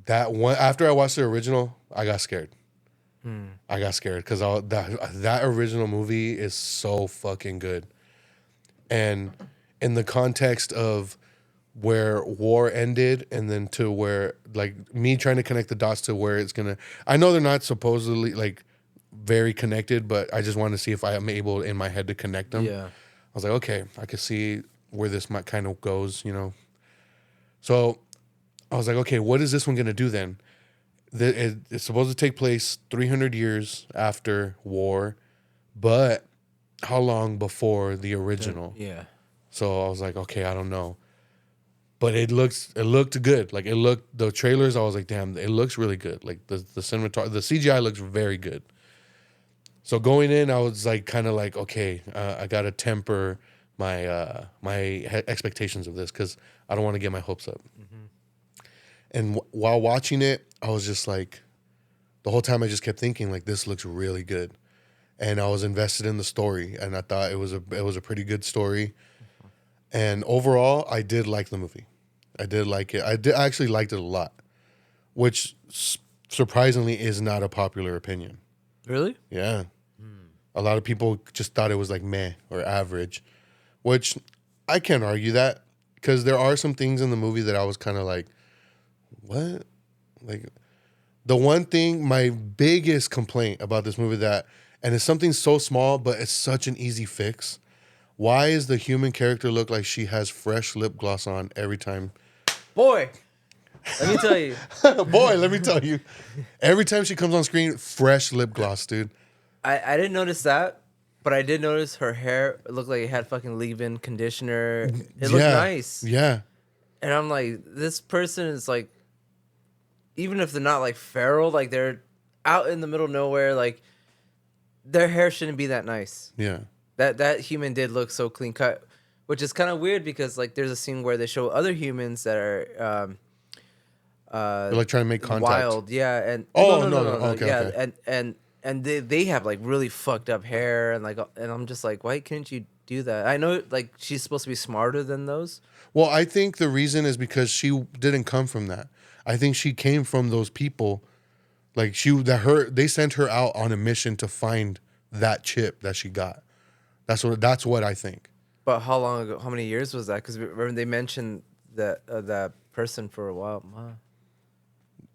after I watched the original, I got scared. I got scared because that original movie is so fucking good. And in the context of where War ended and then to where, like, me trying to connect the dots to where it's going to... I know they're not supposedly, like, very connected, but I just want to see if I am able in my head to connect them. Yeah. I was like, okay, I can see where this might kind of goes, you know? So I was like, okay, what is this one going to do then? It's supposed to take place 300 years after War, but how long before the original? Yeah. So I was like, okay, I don't know. but it looked good. Like the trailers, I was like, damn, it looks really good. Like the cinematography, the CGI looks very good. So going in, I was like, kind of like, okay, I gotta temper my expectations of this because I don't want to get my hopes up. Mm-hmm. And while watching it, I was just like, the whole time I just kept thinking like, this looks really good, and I was invested in the story, and I thought it was a pretty good story. And overall, I did like the movie. I did like it. I actually liked it a lot, which surprisingly is not a popular opinion. Really? Yeah. A lot of people just thought it was like meh or average, which I can't argue that because there are some things in the movie that I was kind of like, what? Like, the one thing, my biggest complaint about this movie and it's something so small, but it's such an easy fix. Why is the human character look like she has fresh lip gloss on every time? Boy, let me tell you. Boy, let me tell you. Every time she comes on screen, fresh lip gloss, dude. I didn't notice that, but I did notice her hair looked like it had fucking leave-in conditioner. It looked nice. Yeah. And I'm like, this person is like, even if they're not like feral, like they're out in the middle of nowhere, like their hair shouldn't be that nice. Yeah. That human did look so clean cut, which is kind of weird because like there's a scene where they show other humans that are They're like trying to make contact. wild, yeah, and no. Okay, yeah, okay. and they have like really fucked up hair and I'm just like, why couldn't you do that? I know like she's supposed to be smarter than those. Well, I think the reason is because she didn't come from that. I think she came from those people. Like they sent her out on a mission to find that chip that she got. That's what I think. But how long ago? How many years was that? Because remember they mentioned that person for a while. Wow.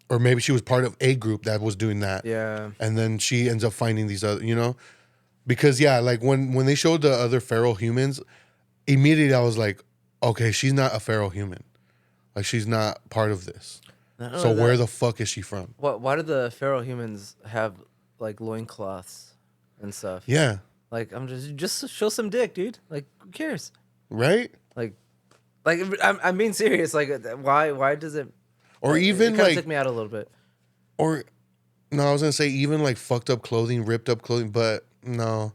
Or maybe she was part of a group that was doing that. Yeah. And then she ends up finding these other, because yeah, like when they showed the other feral humans, immediately I was like, okay, she's not a feral human. Like she's not part of this. So where the fuck is she from? Why do the feral humans have like loincloths and stuff? Yeah. Like I'm just show some dick, dude. Like who cares? Right? Like I'm being serious. Like why does it? Or like, even it kinda like took me out a little bit. Or no, I was gonna say even like fucked up clothing, ripped up clothing, but no.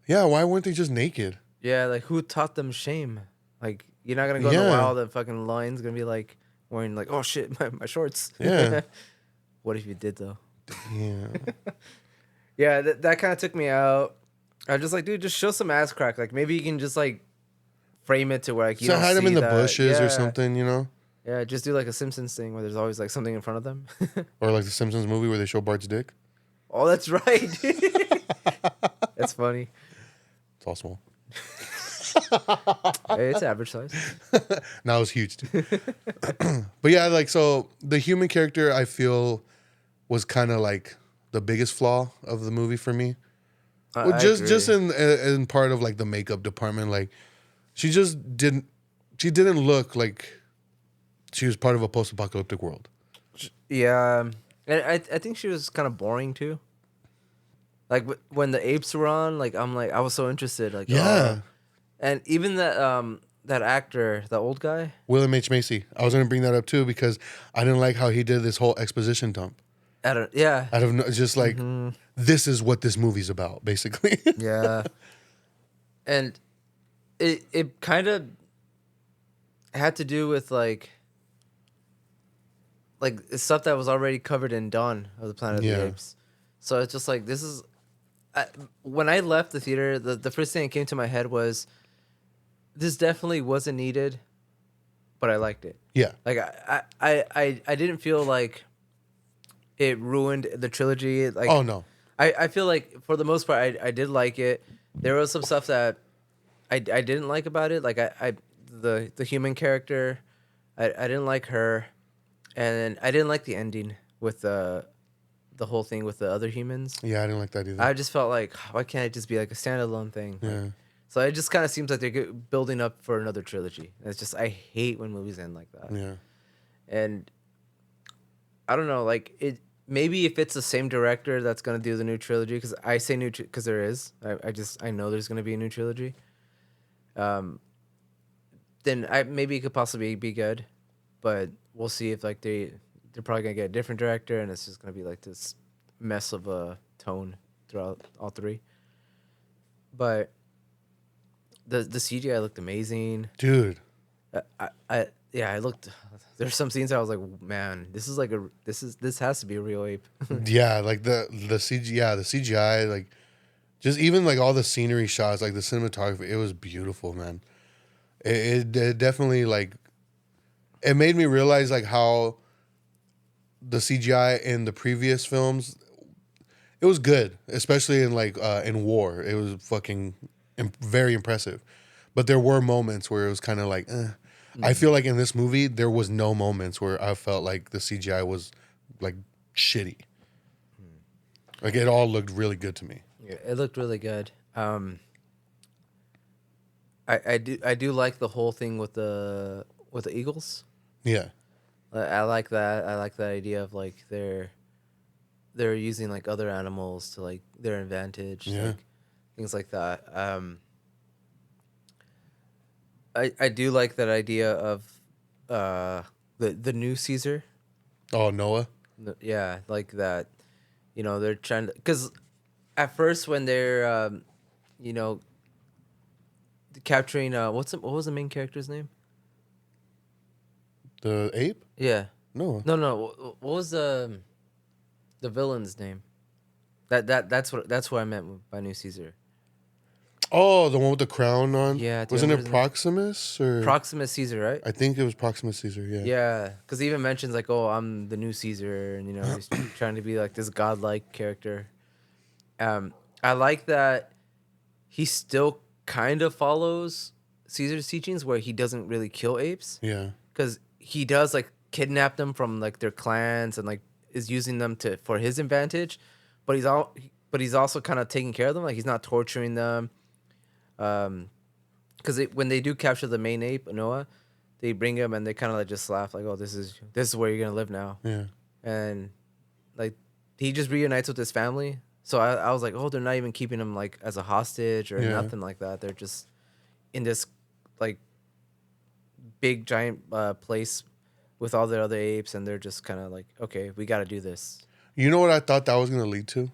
Yeah, why weren't they just naked? Yeah, like who taught them shame? Like you're not gonna go in the wild and fucking lion's gonna be like wearing like, oh shit, my shorts. Yeah. What if you did though? Yeah. Yeah, that kind of took me out. I was just like, dude, just show some ass crack. Like maybe you can just like frame it to where like you don't hide them see in the that. bushes Yeah. or something, Yeah, just do like a Simpsons thing where there's always like something in front of them. Or like the Simpsons movie where they show Bart's dick. Oh, that's right. That's funny. It's all small. Hey, it's average size. Now it's huge too. But yeah, like so the human character I feel was kind of like the biggest flaw of the movie for me. Well, just in part of like the makeup department, like she didn't look like she was part of a post-apocalyptic world. Yeah, and I think she was kind of boring too. Like when the apes were on, like I was so interested. Like yeah, and even that actor, the old guy, William H. Macy. I was gonna bring that up too because I didn't like how he did this whole exposition dump. Out of just like this is what this movie's about, basically. Yeah, and it kind of had to do with like stuff that was already covered in Dawn of the Planet of the Apes. So it's just like this is when I left the theater, the first thing that came to my head was this definitely wasn't needed, but I liked it. Yeah, like I didn't feel like it ruined the trilogy. Like oh no, I feel like for the most part I did like it. There was some stuff that I didn't like about it. Like the human character, I didn't like her, and I didn't like the ending with the whole thing with the other humans. Yeah, I didn't like that either. I just felt like why can't it just be like a standalone thing? Yeah. Like, so it just kind of seems like they're building up for another trilogy. It's just I hate when movies end like that. Yeah. And I don't know, like it. Maybe if it's the same director that's gonna do the new trilogy, because I say new because there is. I know there's gonna be a new trilogy. They then maybe it could possibly be good, but we'll see if like they're probably gonna get a different director and it's just gonna be like this mess of a tone throughout all three. But the CGI looked amazing, dude. I looked. There's some scenes I was like, man, this has to be a real ape. Yeah, like the the CGI, like just even like all the scenery shots, like the cinematography, it was beautiful, man. It definitely like it made me realize like how the CGI in the previous films it was good, especially in like in war. It was fucking very impressive. But there were moments where it was kind of like, I feel like in this movie there was no moments where I felt like the CGI was like shitty. Like it all looked really good to me. Yeah, it looked really good. I do like the whole thing with the eagles. Yeah. I like that. I like that idea of like they're using like other animals to like their advantage. Yeah. Like, things like that. I do like that idea of the new Caesar. Oh, Noah. Yeah, like that. You know, they're trying to, because at first when they're you know, capturing what was the main character's name? The ape? Yeah. Noah. No. What was the villain's name? That's what I meant by New Caesar. Oh, the one with the crown on? Yeah. Wasn't it Proximus or Proximus Caesar, right? I think it was Proximus Caesar, yeah. Yeah, because he even mentions like, "Oh, I'm the new Caesar," and you know, he's trying to be like this godlike character. I like that he still kind of follows Caesar's teachings, where he doesn't really kill apes. Yeah. Because he does like kidnap them from like their clans and like is using them for his advantage, but he's also kind of taking care of them. Like he's not torturing them. Because when they do capture the main ape, Noah, they bring him and they kind of like just laugh like, "Oh, this is where you're gonna live now." Yeah. And like he just reunites with his family. So I was like, "Oh, they're not even keeping him like as a hostage or nothing like that. They're just in this like big giant place with all the other apes, and they're just kind of like, okay, we got to do this." You know what I thought that was going to lead to?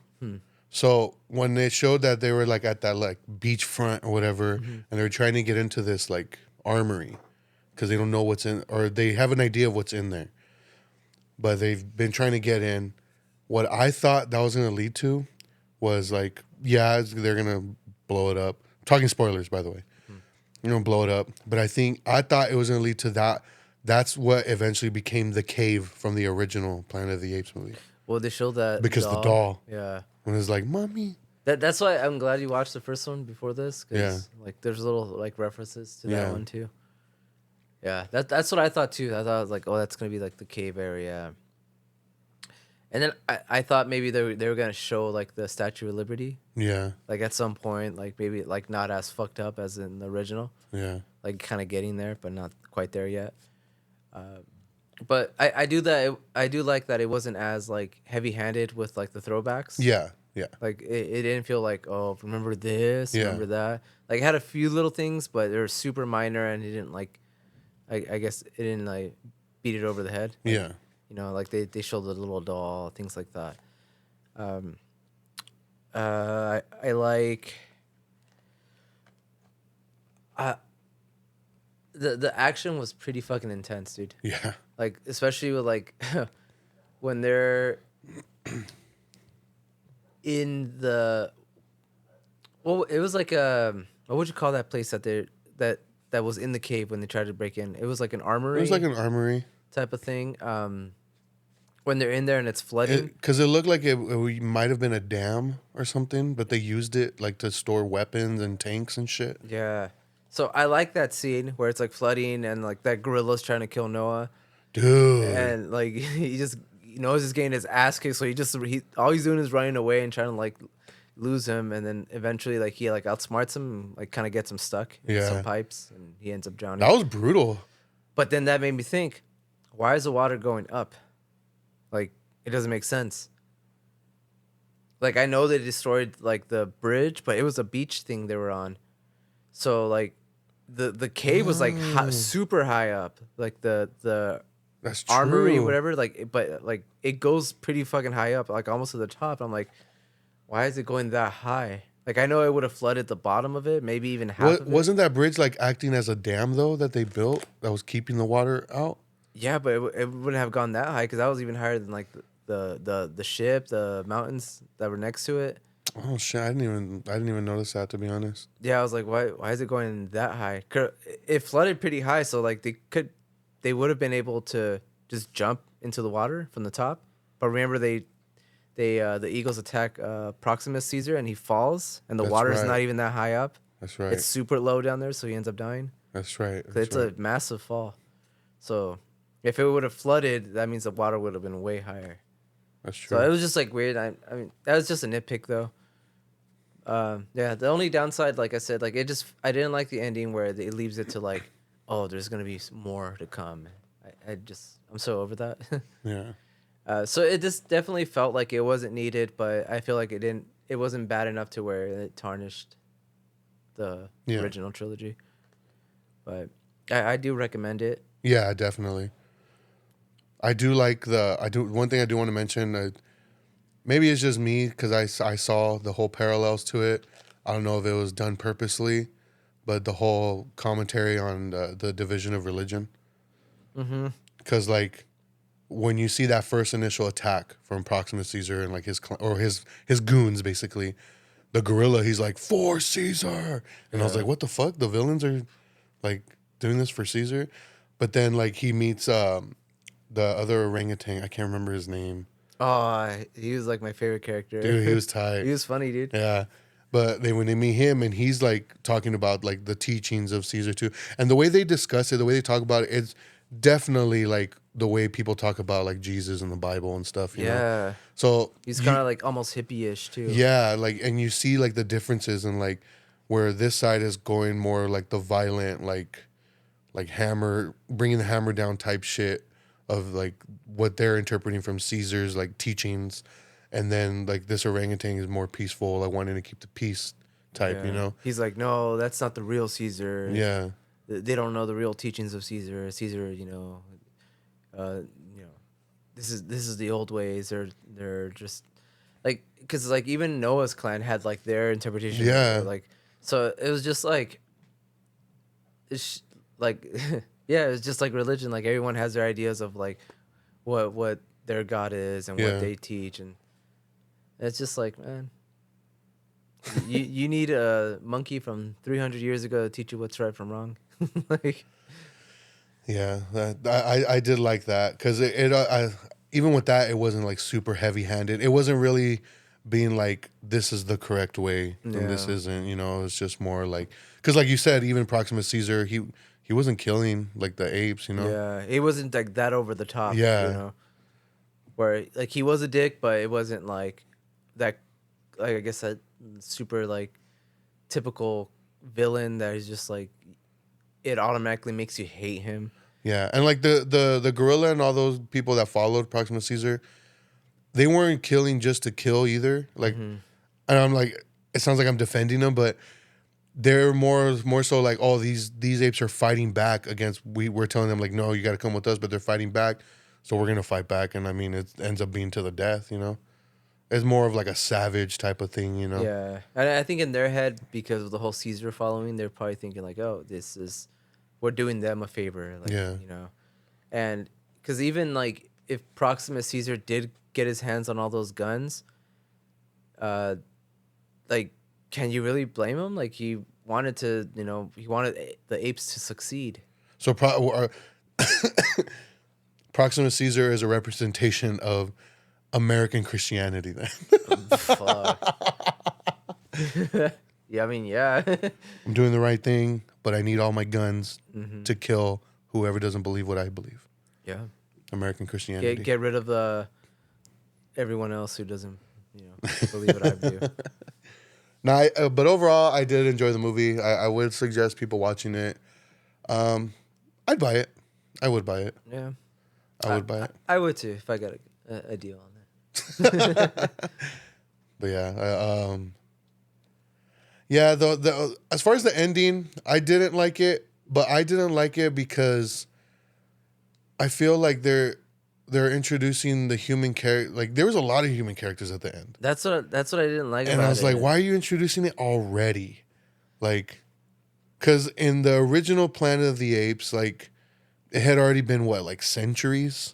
So when they showed that they were like at that like beachfront or whatever, and they were trying to get into this like armory because they don't know what's in, or they have an idea of what's in there, but they've been trying to get in. What I thought that was going to lead to was like, yeah, they're going to blow it up. Talking spoilers, by the way. You're going to blow it up. But I thought it was going to lead to that. That's what eventually became the cave from the original Planet of the Apes movie. Well, they showed that because the doll. Yeah. When it's like, "Mommy." That's why I'm glad you watched the first one before this. Cause, Yeah. like there's little like references to that one too. Yeah, that's what I thought too. I thought I was like, oh, that's gonna be like the cave area. And then I thought maybe they were gonna show like the Statue of Liberty. Yeah. Like at some point, like maybe like not as fucked up as in the original. Yeah. Like kind of getting there, but not quite there yet. But I do like that it wasn't as like heavy handed with like the throwbacks. Yeah. Yeah. Like it didn't feel like, oh, remember this, Yeah. remember that. Like it had a few little things, but they were super minor, and it didn't like, I guess it didn't like beat it over the head. Like, Yeah. you know, like they showed the little doll, things like that. I like. The action was pretty fucking intense, dude. Yeah. Like especially with like when they're in the, well, it was like what would you call that place that was in the cave when they tried to break in? It was like an armory. It was like an armory type of thing. When they're in there and it's flooding, because it looked like it might have been a dam or something, but they used it like to store weapons and tanks and shit. Yeah. So I like that scene where it's like flooding and like that gorilla's trying to kill Noah. Dude. And like he knows he's getting his ass kicked, so all he's doing is running away and trying to like lose him, and then eventually like he like outsmarts him, and, like kind of gets him stuck in some pipes, and he ends up drowning. That was brutal. But then that made me think, why is the water going up? Like it doesn't make sense. Like I know they destroyed like the bridge, but it was a beach thing they were on, so like the cave was like super high up, like the That's armory, true. whatever. Like, but like it goes pretty fucking high up, like almost to the top. I'm like, why is it going that high? Like, I know it would have flooded the bottom of it, maybe even half of it. Wasn't that bridge like acting as a dam though that they built that was keeping the water out? Yeah, but it wouldn't have gone that high because that was even higher than like the ship, the mountains that were next to it. Oh shit! I didn't even notice that, to be honest. Yeah, I was like, why is it going that high? It flooded pretty high, so like they would have been able to just jump into the water from the top. But remember, the Eagles attack Proximus Caesar, and he falls, and the That's water is not right. even that high up. That's right. It's super low down there, so he ends up dying. That's right. 'Cause That's it's right. a massive fall. So if it would have flooded, that means the water would have been way higher. That's true. So it was just like weird. I mean, that was just a nitpick though. Yeah, the only downside, like I said, like I didn't like the ending where it leaves it to like, oh, there's gonna be more to come. I'm so over that. Yeah. So it just definitely felt like it wasn't needed, but I feel like it wasn't bad enough to where it tarnished the original trilogy. But I do recommend it. Yeah, definitely. I do like one thing I do want to mention. Maybe it's just me because I saw the whole parallels to it. I don't know if it was done purposely, but the whole commentary on the division of religion. Mm-hmm. Because like when you see that first initial attack from Proximus Caesar and like his goons, basically, the gorilla, he's like, "For Caesar," and I was like, "What the fuck? The villains are like doing this for Caesar?" But then like he meets the other orangutan. I can't remember his name. Oh, he was like my favorite character. Dude, he was tight. He was funny, dude. Yeah. But when they meet him and he's like talking about like the teachings of Caesar too. And the way they discuss it, the way they talk about it, it's definitely like the way people talk about like Jesus and the Bible and stuff, you know? So he's kind of like almost hippie-ish too. Yeah, like, and you see like the differences in like where this side is going more like the violent, like hammer, bringing the hammer down type shit of like what they're interpreting from Caesar's like teachings. And then like this orangutan is more peaceful, like wanting to keep the peace type, you know? He's like, no, that's not the real Caesar. Yeah. They don't know the real teachings of Caesar. Caesar, this is the old ways. They're just like, because like even Noah's clan had like their interpretation. Yeah. Like, so it was just like, it's like, yeah, it's just like religion. Like everyone has their ideas of like what their God is and what they teach, and it's just like, man, you need a monkey from 300 years ago to teach you what's right from wrong. Like, yeah, I did like that because even with that, it wasn't like super heavy handed. It wasn't really being like, this is the correct way and this isn't, you know. It's just more like, because like you said, even Proximus Caesar, he wasn't killing like the apes, you know. Yeah, it wasn't like that over the top. Yeah, you know, where like he was a dick, but it wasn't like that. Like I guess that super like typical villain that is just like it automatically makes you hate him. Yeah, and like the gorilla and all those people that followed Proximus Caesar, they weren't killing just to kill either. Like, and I'm like, it sounds like I'm defending them, but they're more so like, oh, these apes are fighting back against. We're telling them like, no, you got to come with us, but they're fighting back, so we're gonna fight back. And I mean, it ends up being to the death. You know, it's more of like a savage type of thing. You know. Yeah, and I think in their head, because of the whole Caesar following, they're probably thinking like, oh, we're doing them a favor. Like, you know, and because even like if Proximus Caesar did get his hands on all those guns, like, can you really blame him? Like, he wanted the apes to succeed. So Proximus Caesar is a representation of American Christianity then. Fuck. Yeah, I mean, yeah. I'm doing the right thing, but I need all my guns to kill whoever doesn't believe what I believe. Yeah. American Christianity. Get rid of everyone else who doesn't, believe what I do. No, but overall, I did enjoy the movie. I would suggest people watching it. I'd buy it. I would buy it. Yeah. I would buy it. I would too if I got a deal on that. But yeah, Yeah, the as far as the ending, I didn't like it, but I didn't like it because I feel like they're introducing the human character. Like there was a lot of human characters at the end, That's what I didn't like and about I was it. like, why are you introducing it already? Like, because in the original Planet of the Apes, like it had already been what, like centuries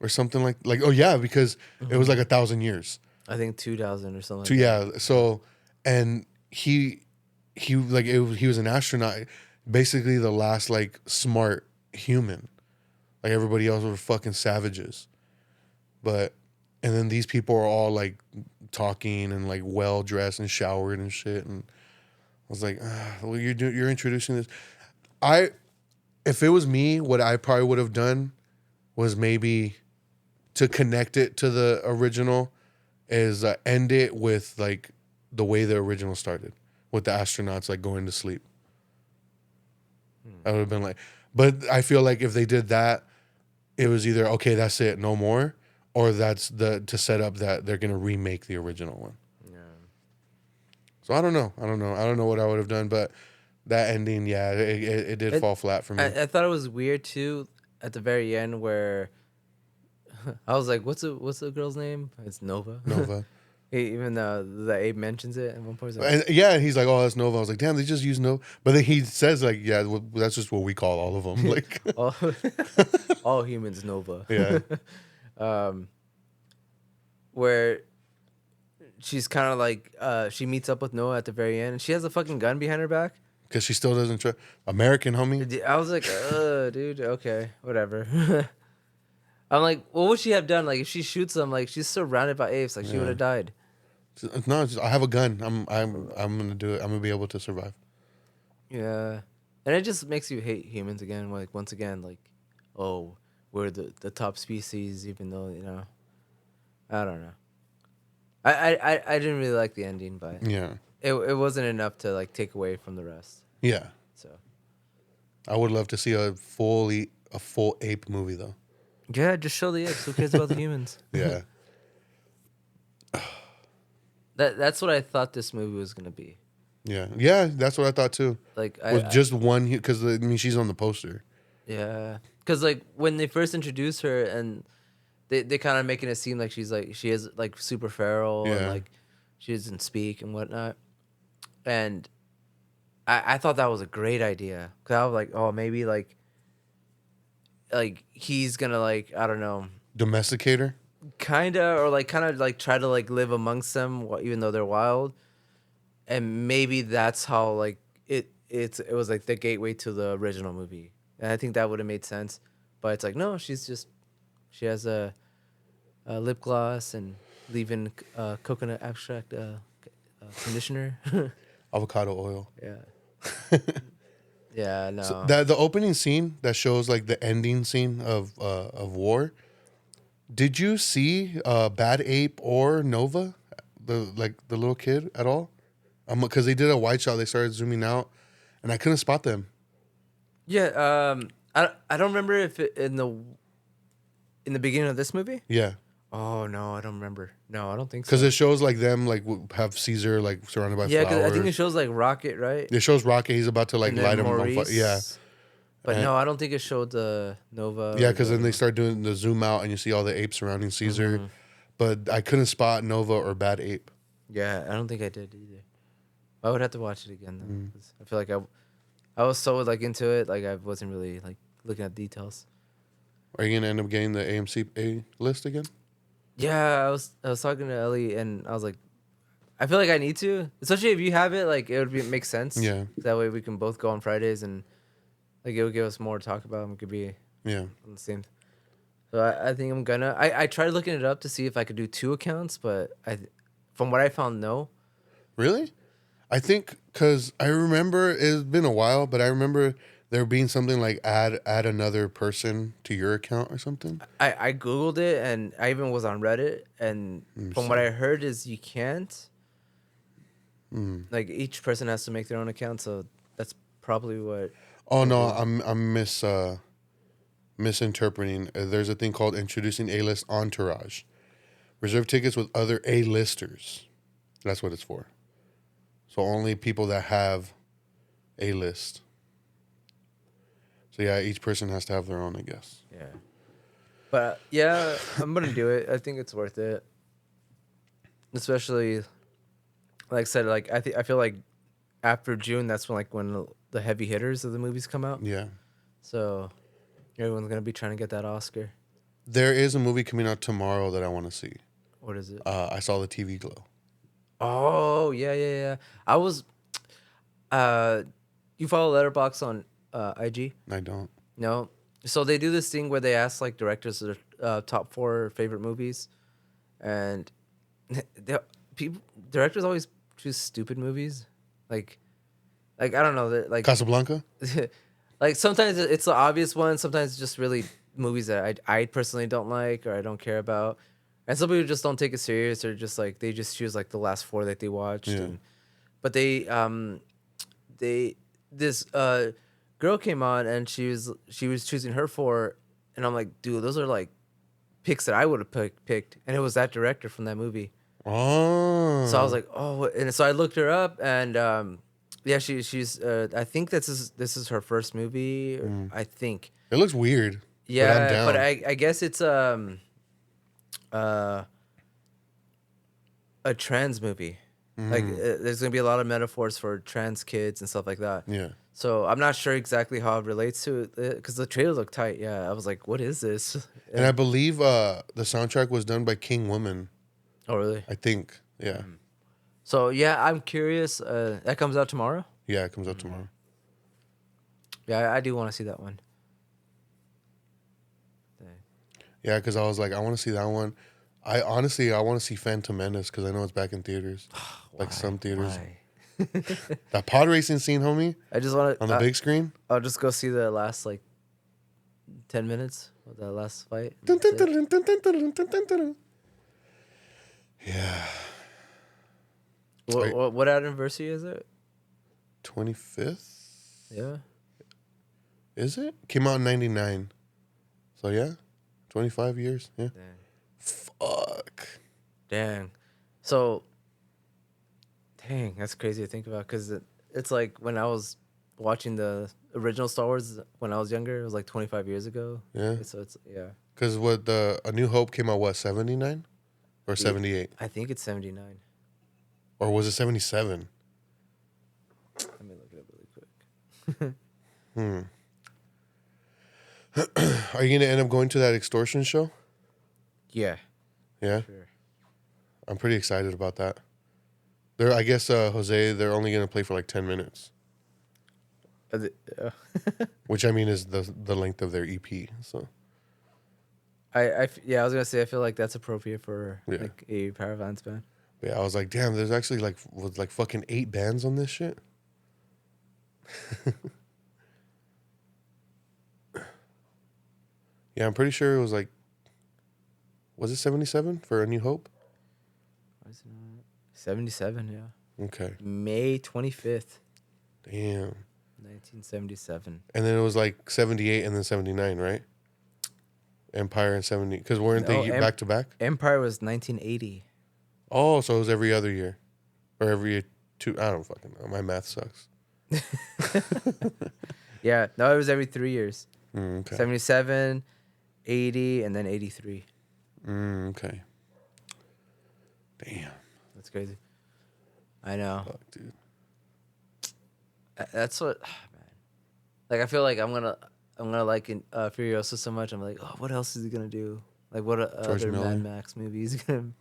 or something like. Oh yeah, because it was like 1,000 years. I think 2000 or something. So Like yeah, that. so and he like he was an astronaut, basically the last like smart human. Like everybody else were fucking savages. But and then these people are all like talking and like well dressed and showered and shit. And I was like, well, you're introducing this. If it was me, what I probably would have done was maybe to connect it to the original is end it with like the way the original started with the astronauts like going to sleep. I would have been like, but I feel like if they did that, it was either okay, that's it, no more, or that's to set up that they're gonna remake the original one. Yeah. So I don't know what I would have done, but that ending, yeah, it did fall flat for me. I thought it was weird too at the very end where I was like, "What's the girl's name?" It's Nova. Nova. Even the Abe mentions it at one point. He's like, And yeah, he's like, "Oh, that's Nova." I was like, "Damn, they just use Nova." But then he says, "Like, yeah, well, that's just what we call all of them." Like, all humans Nova. yeah, Where she's kind of like she meets up with Noah at the very end, and she has a fucking gun behind her back. because she still doesn't trust American homie. I was like, dude, okay, whatever. I'm like, what would she have done? Like, if she shoots them, like she's surrounded by apes, like she would have died. No, I have a gun. I'm gonna do it. I'm gonna be able to survive. Yeah, and it just makes you hate humans again. Like once again, like, oh, we're the top species, even though I don't know. I didn't really like the ending, but Yeah, it wasn't enough to like take away from the rest. yeah. So I would love to see a full ape movie though. yeah, just show the apes. Who cares about the humans? Yeah, That's what I thought this movie was gonna be. yeah. That's what I thought too. Like With just one, because I mean she's on the poster. yeah, because like when they first introduce her and they kind of making it seem like she is like super feral and Yeah. like she doesn't speak and whatnot, and I thought that was a great idea because I was like, oh, maybe like he's gonna like I don't know, Domesticator. kind of like try to like live amongst them even though they're wild, and maybe that's how like it was like the gateway to the original movie, and I think that would have made sense, but it's like no, she has a lip gloss and leave-in coconut extract conditioner. Avocado oil. Yeah. Yeah, no. So the opening scene that shows like the ending scene of War. Did you see Bad Ape or Nova, the little kid at all? Because they did a wide shot, they started zooming out, and I couldn't spot them. Yeah, I don't remember if in the beginning of this movie. Yeah, Oh no, I don't remember. No, I don't think so. because it shows like them like have Caesar like surrounded by Yeah, flowers. because I think it shows like Rocket, right? It shows Rocket. He's about to like And then light him on fire. Maurice. Yeah, But And- no, I don't think it showed the Nova. yeah. or Because then the- they start doing the zoom out, and you see all the apes surrounding Caesar. Mhm. But I couldn't spot Nova or Bad Ape. Yeah, I don't think I did either. I would have to watch it again though. Mm. 'Cause I feel like I was so like into it, like I wasn't really like looking at details. Are you gonna end up getting the AMC A list again? Yeah, I was talking to Ellie and I was like, I feel like I need to, especially if you have it. Like it would make sense. Yeah, That way we can both go on Fridays and like it would give us more to talk about and we could be yeah. on the same. So I think I'm gonna. I tried looking it up to see if I could do 2 accounts, but from what I found, no. Really? I think because I remember it's been a while, but I remember there being something like add another person to your account or something. I googled it and I even was on Reddit and from what I heard is you can't. Like each person has to make their own account, so that's probably what. Oh no, I'm misinterpreting. There's a thing called introducing A-list entourage. Reserve tickets with other A-listers. That's what it's for. So only people that have a list. So yeah, each person has to have their own, I guess. Yeah. But yeah, I'm gonna do it. I think it's worth it. Especially, like I said, like I feel like after June, that's when the heavy hitters of the movies come out. Yeah. So everyone's gonna be trying to get that Oscar. There is a movie coming out tomorrow that I want to see. What is it? I saw the TV Glow. Oh yeah. I was. You follow Letterboxd on IG? I don't. No. So they do this thing where they ask like directors their top 4 favorite movies, and directors always choose stupid movies, like I don't know, like Casablanca? like sometimes it's the obvious one, sometimes it's just really movies that I personally don't like or I don't care about, and some people just don't take it serious or just like they just choose like the last 4 that they watched, Yeah. but this girl came on and she was choosing her 4, and I'm like, dude, those are like picks that I would have picked, and it was that director from that movie. Oh. So I was like, oh, and so I looked her up, and yeah, she's I think this is her first movie, I think. It looks weird. Yeah, but I'm down. but I guess it's a trans movie. Like there's gonna be a lot of metaphors for trans kids and stuff like that. Yeah. So I'm not sure exactly how it relates to it because the trailer looked tight. Yeah, I was like, what is this? And I believe the soundtrack was done by King Woman. Oh, really? I think. Yeah. So yeah, I'm curious. That comes out tomorrow. Yeah, it comes out tomorrow. Yeah, I do want to see that one. Yeah, because I was like, I want to see that one. I want to see Phantom Menace because I know it's back in theaters. Like some theaters. Why? That pod racing scene, homie, I just want to on the big screen. I'll just go see the last like 10 minutes of that last fight. Dun, dun, dun, dun, dun, dun, dun, dun, dun, dun. Yeah. What anniversary is it? 25th? Yeah. Is it? Came out in 99. So yeah, 25 years. Yeah. Dang. Fuck. Dang. So, dang, that's crazy to think about because it's like when I was watching the original Star Wars when I was younger, it was like 25 years ago. Yeah. So it's, yeah. Because what A New Hope came out, what, 79? Or 78? I think it's 79. Or was it 77? Let me look it up really quick. Are you going to end up going to that extortion show? Yeah. Yeah? Sure. I'm pretty excited about that. I guess, Jose, they're only going to play for like 10 minutes. Which, I mean, is the length of their EP, so... I was gonna say I feel like that's appropriate for Yeah. like a Power Violence band. Yeah, I was like, damn, there's actually like fucking 8 bands on this shit. Yeah, I'm pretty sure it was like, was it 77 for A New Hope? Why is it not? 77, yeah. Okay. May 25th, Damn. 1977. And then it was like 78 and then 79, right? Empire and 70. Because weren't No, they back to back? Empire was 1980. Oh, so it was every other year. Or every 2. I don't fucking know. My math sucks. Yeah, no, it was every 3 years. Okay. 77, 80, and then 83. Okay. Damn. That's crazy. I know. Fuck, dude. That's what, man. Like I feel like I'm gonna like Furiosa so much. I'm like, oh, what else is he gonna do? Like what other Miller. Mad Max movies gonna?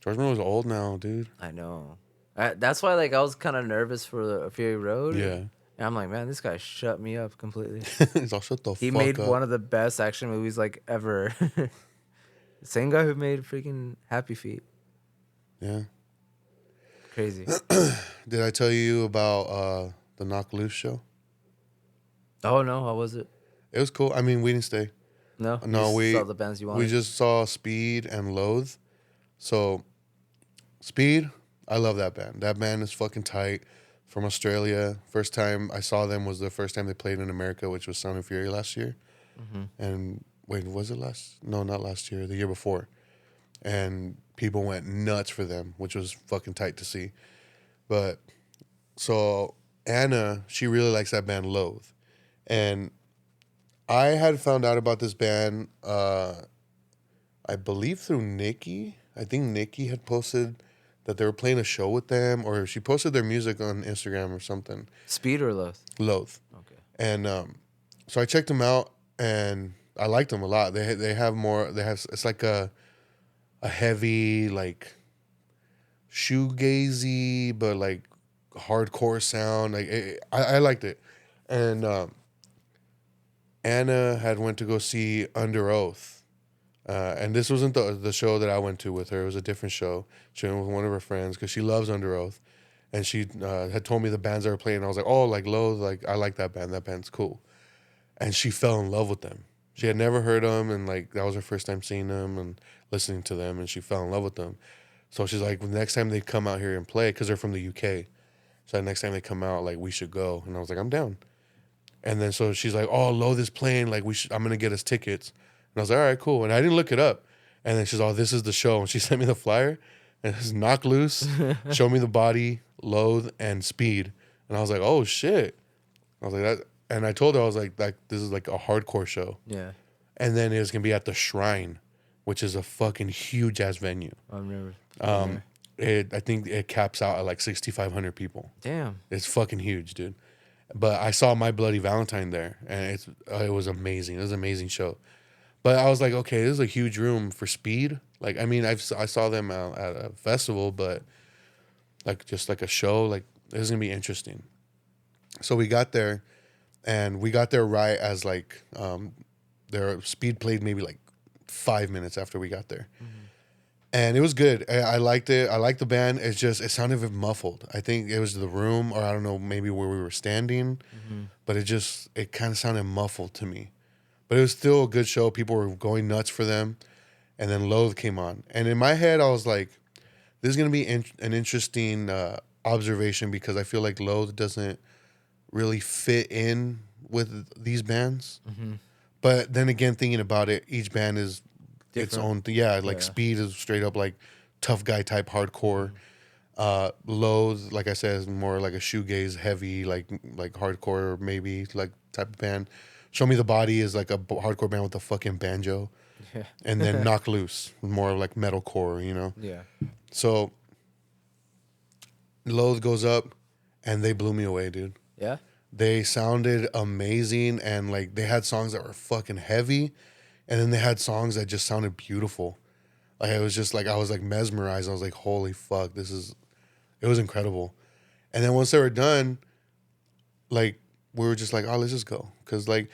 George Miller's old now, dude. I know. That's why like I was kind of nervous for the Fury Road. Yeah. And I'm like, man, this guy shut me up completely. He's all, shut the He fuck made up. one of the best action movies like ever. Same guy who made freaking Happy Feet. Yeah. Crazy. Did I tell you about the Knock Loose show? Oh no, how was it? It was cool. I mean, we didn't stay. No, No, you we saw the bands you wanted. We just saw Speed and Loathe. So, Speed, I love that band. That band is fucking tight. From Australia. First time I saw them was the first time they played in America, which was Sound and Fury last year. And wait, was it last? No, not last year. The year before. And people went nuts for them, which was fucking tight to see. But so Anna, she really likes that band Loathe. And I had found out about this band, I believe through Nikki. I think Nikki had posted that they were playing a show with them, or she posted their music on Instagram or something. Speed or Loath? Loathe. Okay. And so I checked them out, and I liked them a lot. They have more. They have it's like a heavy like shoegazy, but like hardcore sound. Like I liked it, and Anna had went to go see Under Oath, and this wasn't the show that I went to with her. It was a different show. She went with one of her friends because she loves Under Oath, and she had told me the bands they were playing. I was like, oh, like Loathe, like I like that band. That band's cool, and she fell in love with them. She had never heard them, and like that was her first time seeing them and listening to them, and she fell in love with them. So she's like, the next time they come out here and play, because they're from the UK. So the next time they come out, like we should go. And I was like, I'm down. And then so she's like, oh, Loathe is playing. Like I'm gonna get us tickets. And I was like, all right, cool. And I didn't look it up. And then she's, oh, this is the show. And she sent me the flyer. And it's Knock Loose, Show Me the Body, Loathe, and Speed. And I was like, oh shit. I was like that. And I told her, I was like, this is like a hardcore show. Yeah. And then it was gonna be at the Shrine, which is a fucking huge ass venue. I remember. I think it caps out at like 6,500 people. Damn. It's fucking huge, dude. But I saw My Bloody Valentine there, and it was amazing. It was an amazing show. But I was like, okay, this is a huge room for Speed. Like, I mean, I saw them at a festival, but like just like a show, like this is gonna be interesting. So we got there, and we got there right as like their Speed played maybe like 5 minutes after we got there. Mm-hmm. And it was good. I liked it. I liked the band. It's just, it sounded muffled. I think it was the room, or I don't know, maybe where we were standing. Mm-hmm. But it kind of sounded muffled to me. But it was still a good show. People were going nuts for them. And then Loathe came on. And in my head, I was like, this is going to be an interesting observation, because I feel like Loathe doesn't really fit in with these bands. Mm-hmm. But then again, thinking about it, each band is different. Its own thing. Yeah, like Speed is straight up like tough guy type hardcore. Loathe, like I said, is more like a shoegaze heavy, like hardcore maybe like type of band. Show Me the Body is like a hardcore band with a fucking banjo. Yeah. And then Knock Loose, more like metalcore, you know? Yeah. So Loathe goes up, and they blew me away, dude. Yeah? They sounded amazing, and like they had songs that were fucking heavy, and then they had songs that just sounded beautiful. Like it was just like I was like mesmerized. I was like, holy fuck, it was incredible. And then once they were done, like we were just like, oh, let's just go. Cause like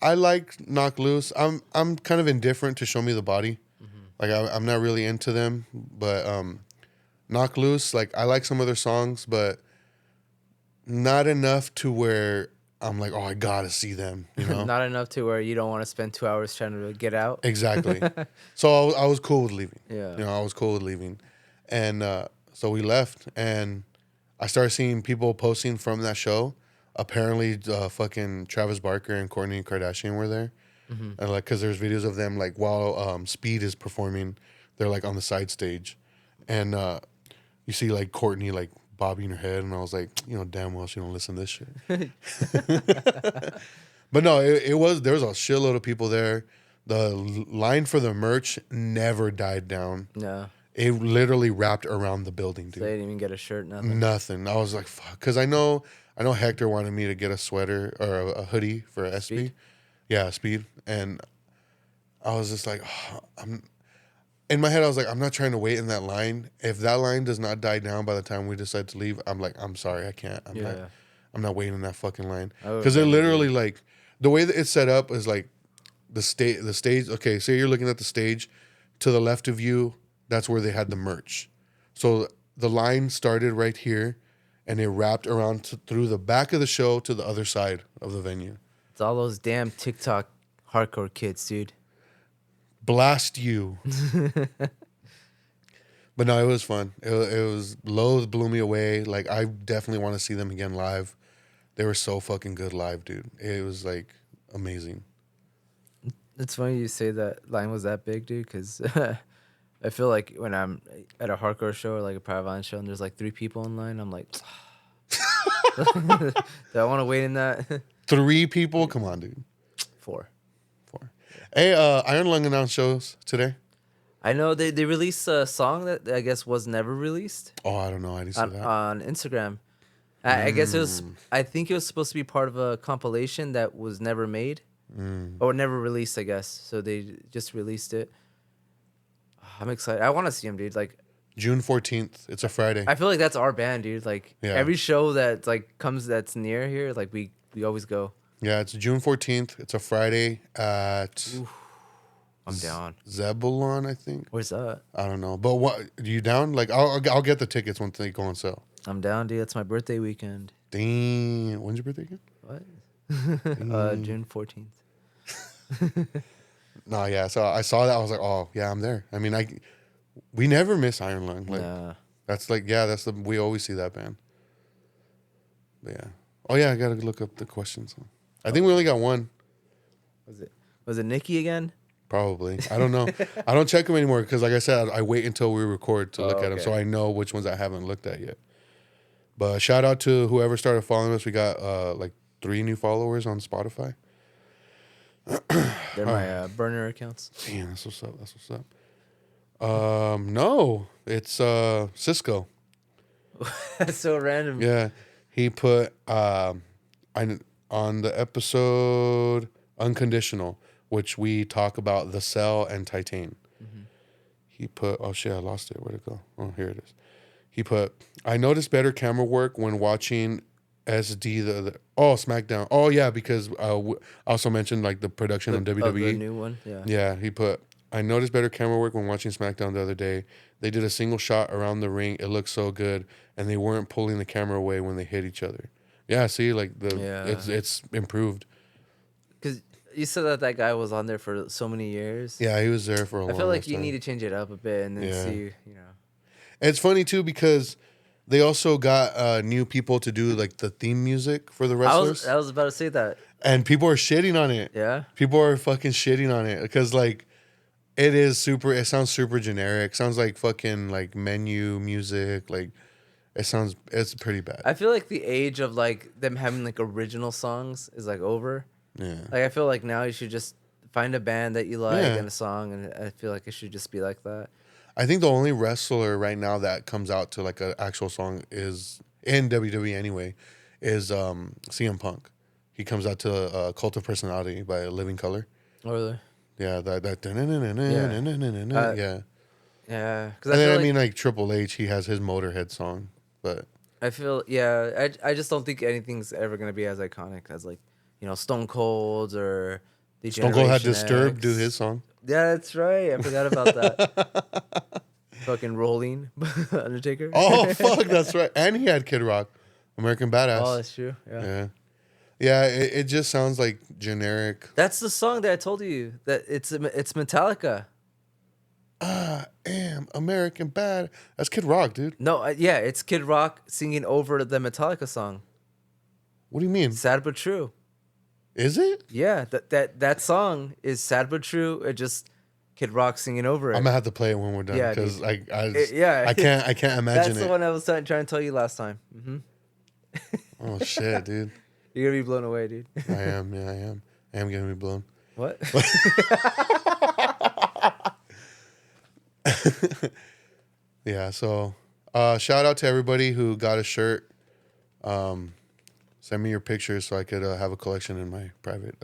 I like Knock Loose. I'm kind of indifferent to Show Me the Body. Mm-hmm. Like I'm not really into them, but Knock Loose, like I like some of their songs, but not enough to where I'm like, oh, I gotta see them, you know? Not enough to where you don't want to spend 2 hours trying to get out. Exactly. So I was cool with leaving. Yeah. You know, I was cool with leaving. And so we left, and I started seeing people posting from that show. Apparently, fucking Travis Barker and Kourtney Kardashian were there. Mm-hmm. And like, cause there's videos of them like while Speed is performing, they're like on the side stage. And you see like Kourtney like bobbing her head, and I was like, you know, damn well she don't listen to this shit. But no, there was a shitload of people there. The line for the merch never died down. No. It literally wrapped around the building, dude. So they didn't even get a shirt, nothing. Nothing. I was like, fuck, because I know Hector wanted me to get a sweater or a hoodie for SB. Speed? Yeah, Speed. And I was just like, oh, in my head, I was like, I'm not trying to wait in that line. If that line does not die down by the time we decide to leave, I'm like, I'm sorry, I can't. I'm not waiting in that fucking line. Because they're literally like, the way that it's set up is like the stage. Okay, so you're looking at the stage. To the left of you, that's where they had the merch. So the line started right here, and it wrapped around through the back of the show to the other side of the venue. It's all those damn TikTok hardcore kids, dude. Blast you. But no, it was fun. It was Loathe blew me away. Like I definitely want to see them again live. They were so fucking good live, dude. It was like amazing. It's funny you say that line was that big, dude, because I feel like when I'm at a hardcore show or like a private violence show and there's like 3 people in line, I'm like, do I want to wait in that? 3 people? Come on, dude. 4. 4. Hey, Iron Lung announced shows today. I know they released a song that I guess was never released Oh, I don't know. I didn't see that. on Instagram. I guess it was. I think it was supposed to be part of a compilation that was never made or never released. I guess so. They just released it. I'm excited. I want to see him, dude. Like June 14th. It's a Friday. I feel like that's our band, dude. Like every show that like comes that's near here, like we always go. Yeah, it's June 14th. It's a Friday at. Oof. I'm down. Zebulon, I think. Where's that? I don't know, but what? Are you down? Like, I'll get the tickets once they go on sale. I'm down, dude. It's my birthday weekend. Dang, when's your birthday again? What? June 14th. No, yeah. So I saw that. I was like, oh, yeah, I'm there. I mean, we never miss Iron Lung. Like, that's like, yeah, we always see that band. But yeah. Oh yeah, I gotta look up the questions. I think we only got one. Was it Nikki again? Probably. I don't know. I don't check them anymore because, like I said, I wait until we record to look at them, okay. so I know which ones I haven't looked at yet. But shout out to whoever started following us. We got like 3 new followers on Spotify. They're my burner accounts. Damn, that's what's up. That's what's up. No, it's Cisco. That's so random. Yeah, he put on the episode Unconditional, which we talk about The Cell and Titan. Mm-hmm. He put, oh shit, I lost it. Where'd it go? Oh, here it is. He put, I noticed better camera work when watching SD SmackDown. Oh yeah, because I also mentioned like the production on WWE. The new one, yeah. Yeah, he put, I noticed better camera work when watching SmackDown the other day. They did a single shot around the ring. It looked so good, and they weren't pulling the camera away when they hit each other. Yeah, see, like it's improved. Because you said that guy was on there for so many years. Yeah, he was there for a long time. I feel like you need to change it up a bit and then see, you know. And it's funny too because they also got new people to do like the theme music for the wrestlers. I was about to say that. And people are shitting on it. Yeah. People are fucking shitting on it because like it sounds super generic. Sounds like fucking like menu music. Like it's pretty bad. I feel like the age of like them having like original songs is like over. Yeah. Like I feel like now you should just find a band that you like and a song, and I feel like it should just be like that. I think the only wrestler right now that comes out to like an actual song is in WWE anyway is CM Punk. He comes out to Cult of Personality by Living Color. Oh, really? Yeah, that yeah. Yeah. And then I mean like Triple H, he has his Motorhead song, but I feel I just don't think anything's ever gonna be as iconic as like, you know, Stone Cold or the Stone Cold had Generation Disturbed X. do his song. Yeah, that's right. I forgot about that. Fucking Rolling, Undertaker. Oh fuck, that's right. And he had Kid Rock, American Badass. Oh, that's true. Yeah. Yeah. It just sounds like generic. That's the song that I told you that it's Metallica. I am American Bad. That's Kid Rock, dude. No, it's Kid Rock singing over the Metallica song. What do you mean? Sad but true. Is it? Yeah, that song is sad but true. It just Kid Rock singing over it. I'm gonna have to play it when we're done because I can't imagine That's it. the one I was trying to tell you last time. Mm-hmm. Oh shit, dude! You're gonna be blown away, dude. I am. Yeah, I am. I am gonna be blown. What? Yeah. So, shout out to everybody who got a shirt. Send me your pictures so I could have a collection in my private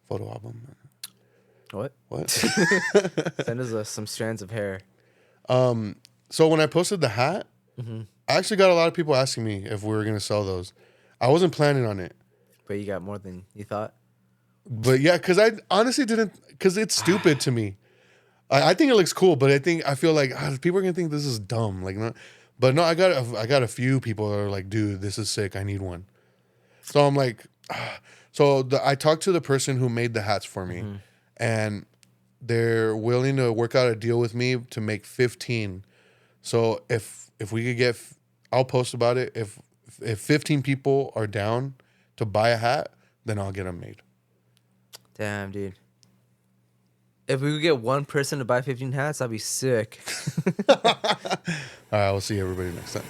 photo album. What? Send us some strands of hair. So when I posted the hat, I actually got a lot of people asking me if we were gonna sell those. I wasn't planning on it, but you got more than you thought. But yeah, because I honestly didn't, because it's stupid to me. I think it looks cool, but I feel like people are gonna think this is dumb. Like, no, but no, I got a few people that are like, dude, this is sick. I need one. So I'm like, I talked to the person who made the hats for me, and they're willing to work out a deal with me to make 15. So if we could get, I'll post about it. If 15 people are down to buy a hat, then I'll get them made. Damn, dude. If we could get one person to buy 15 hats, that'd be sick. All right, we'll see everybody next time.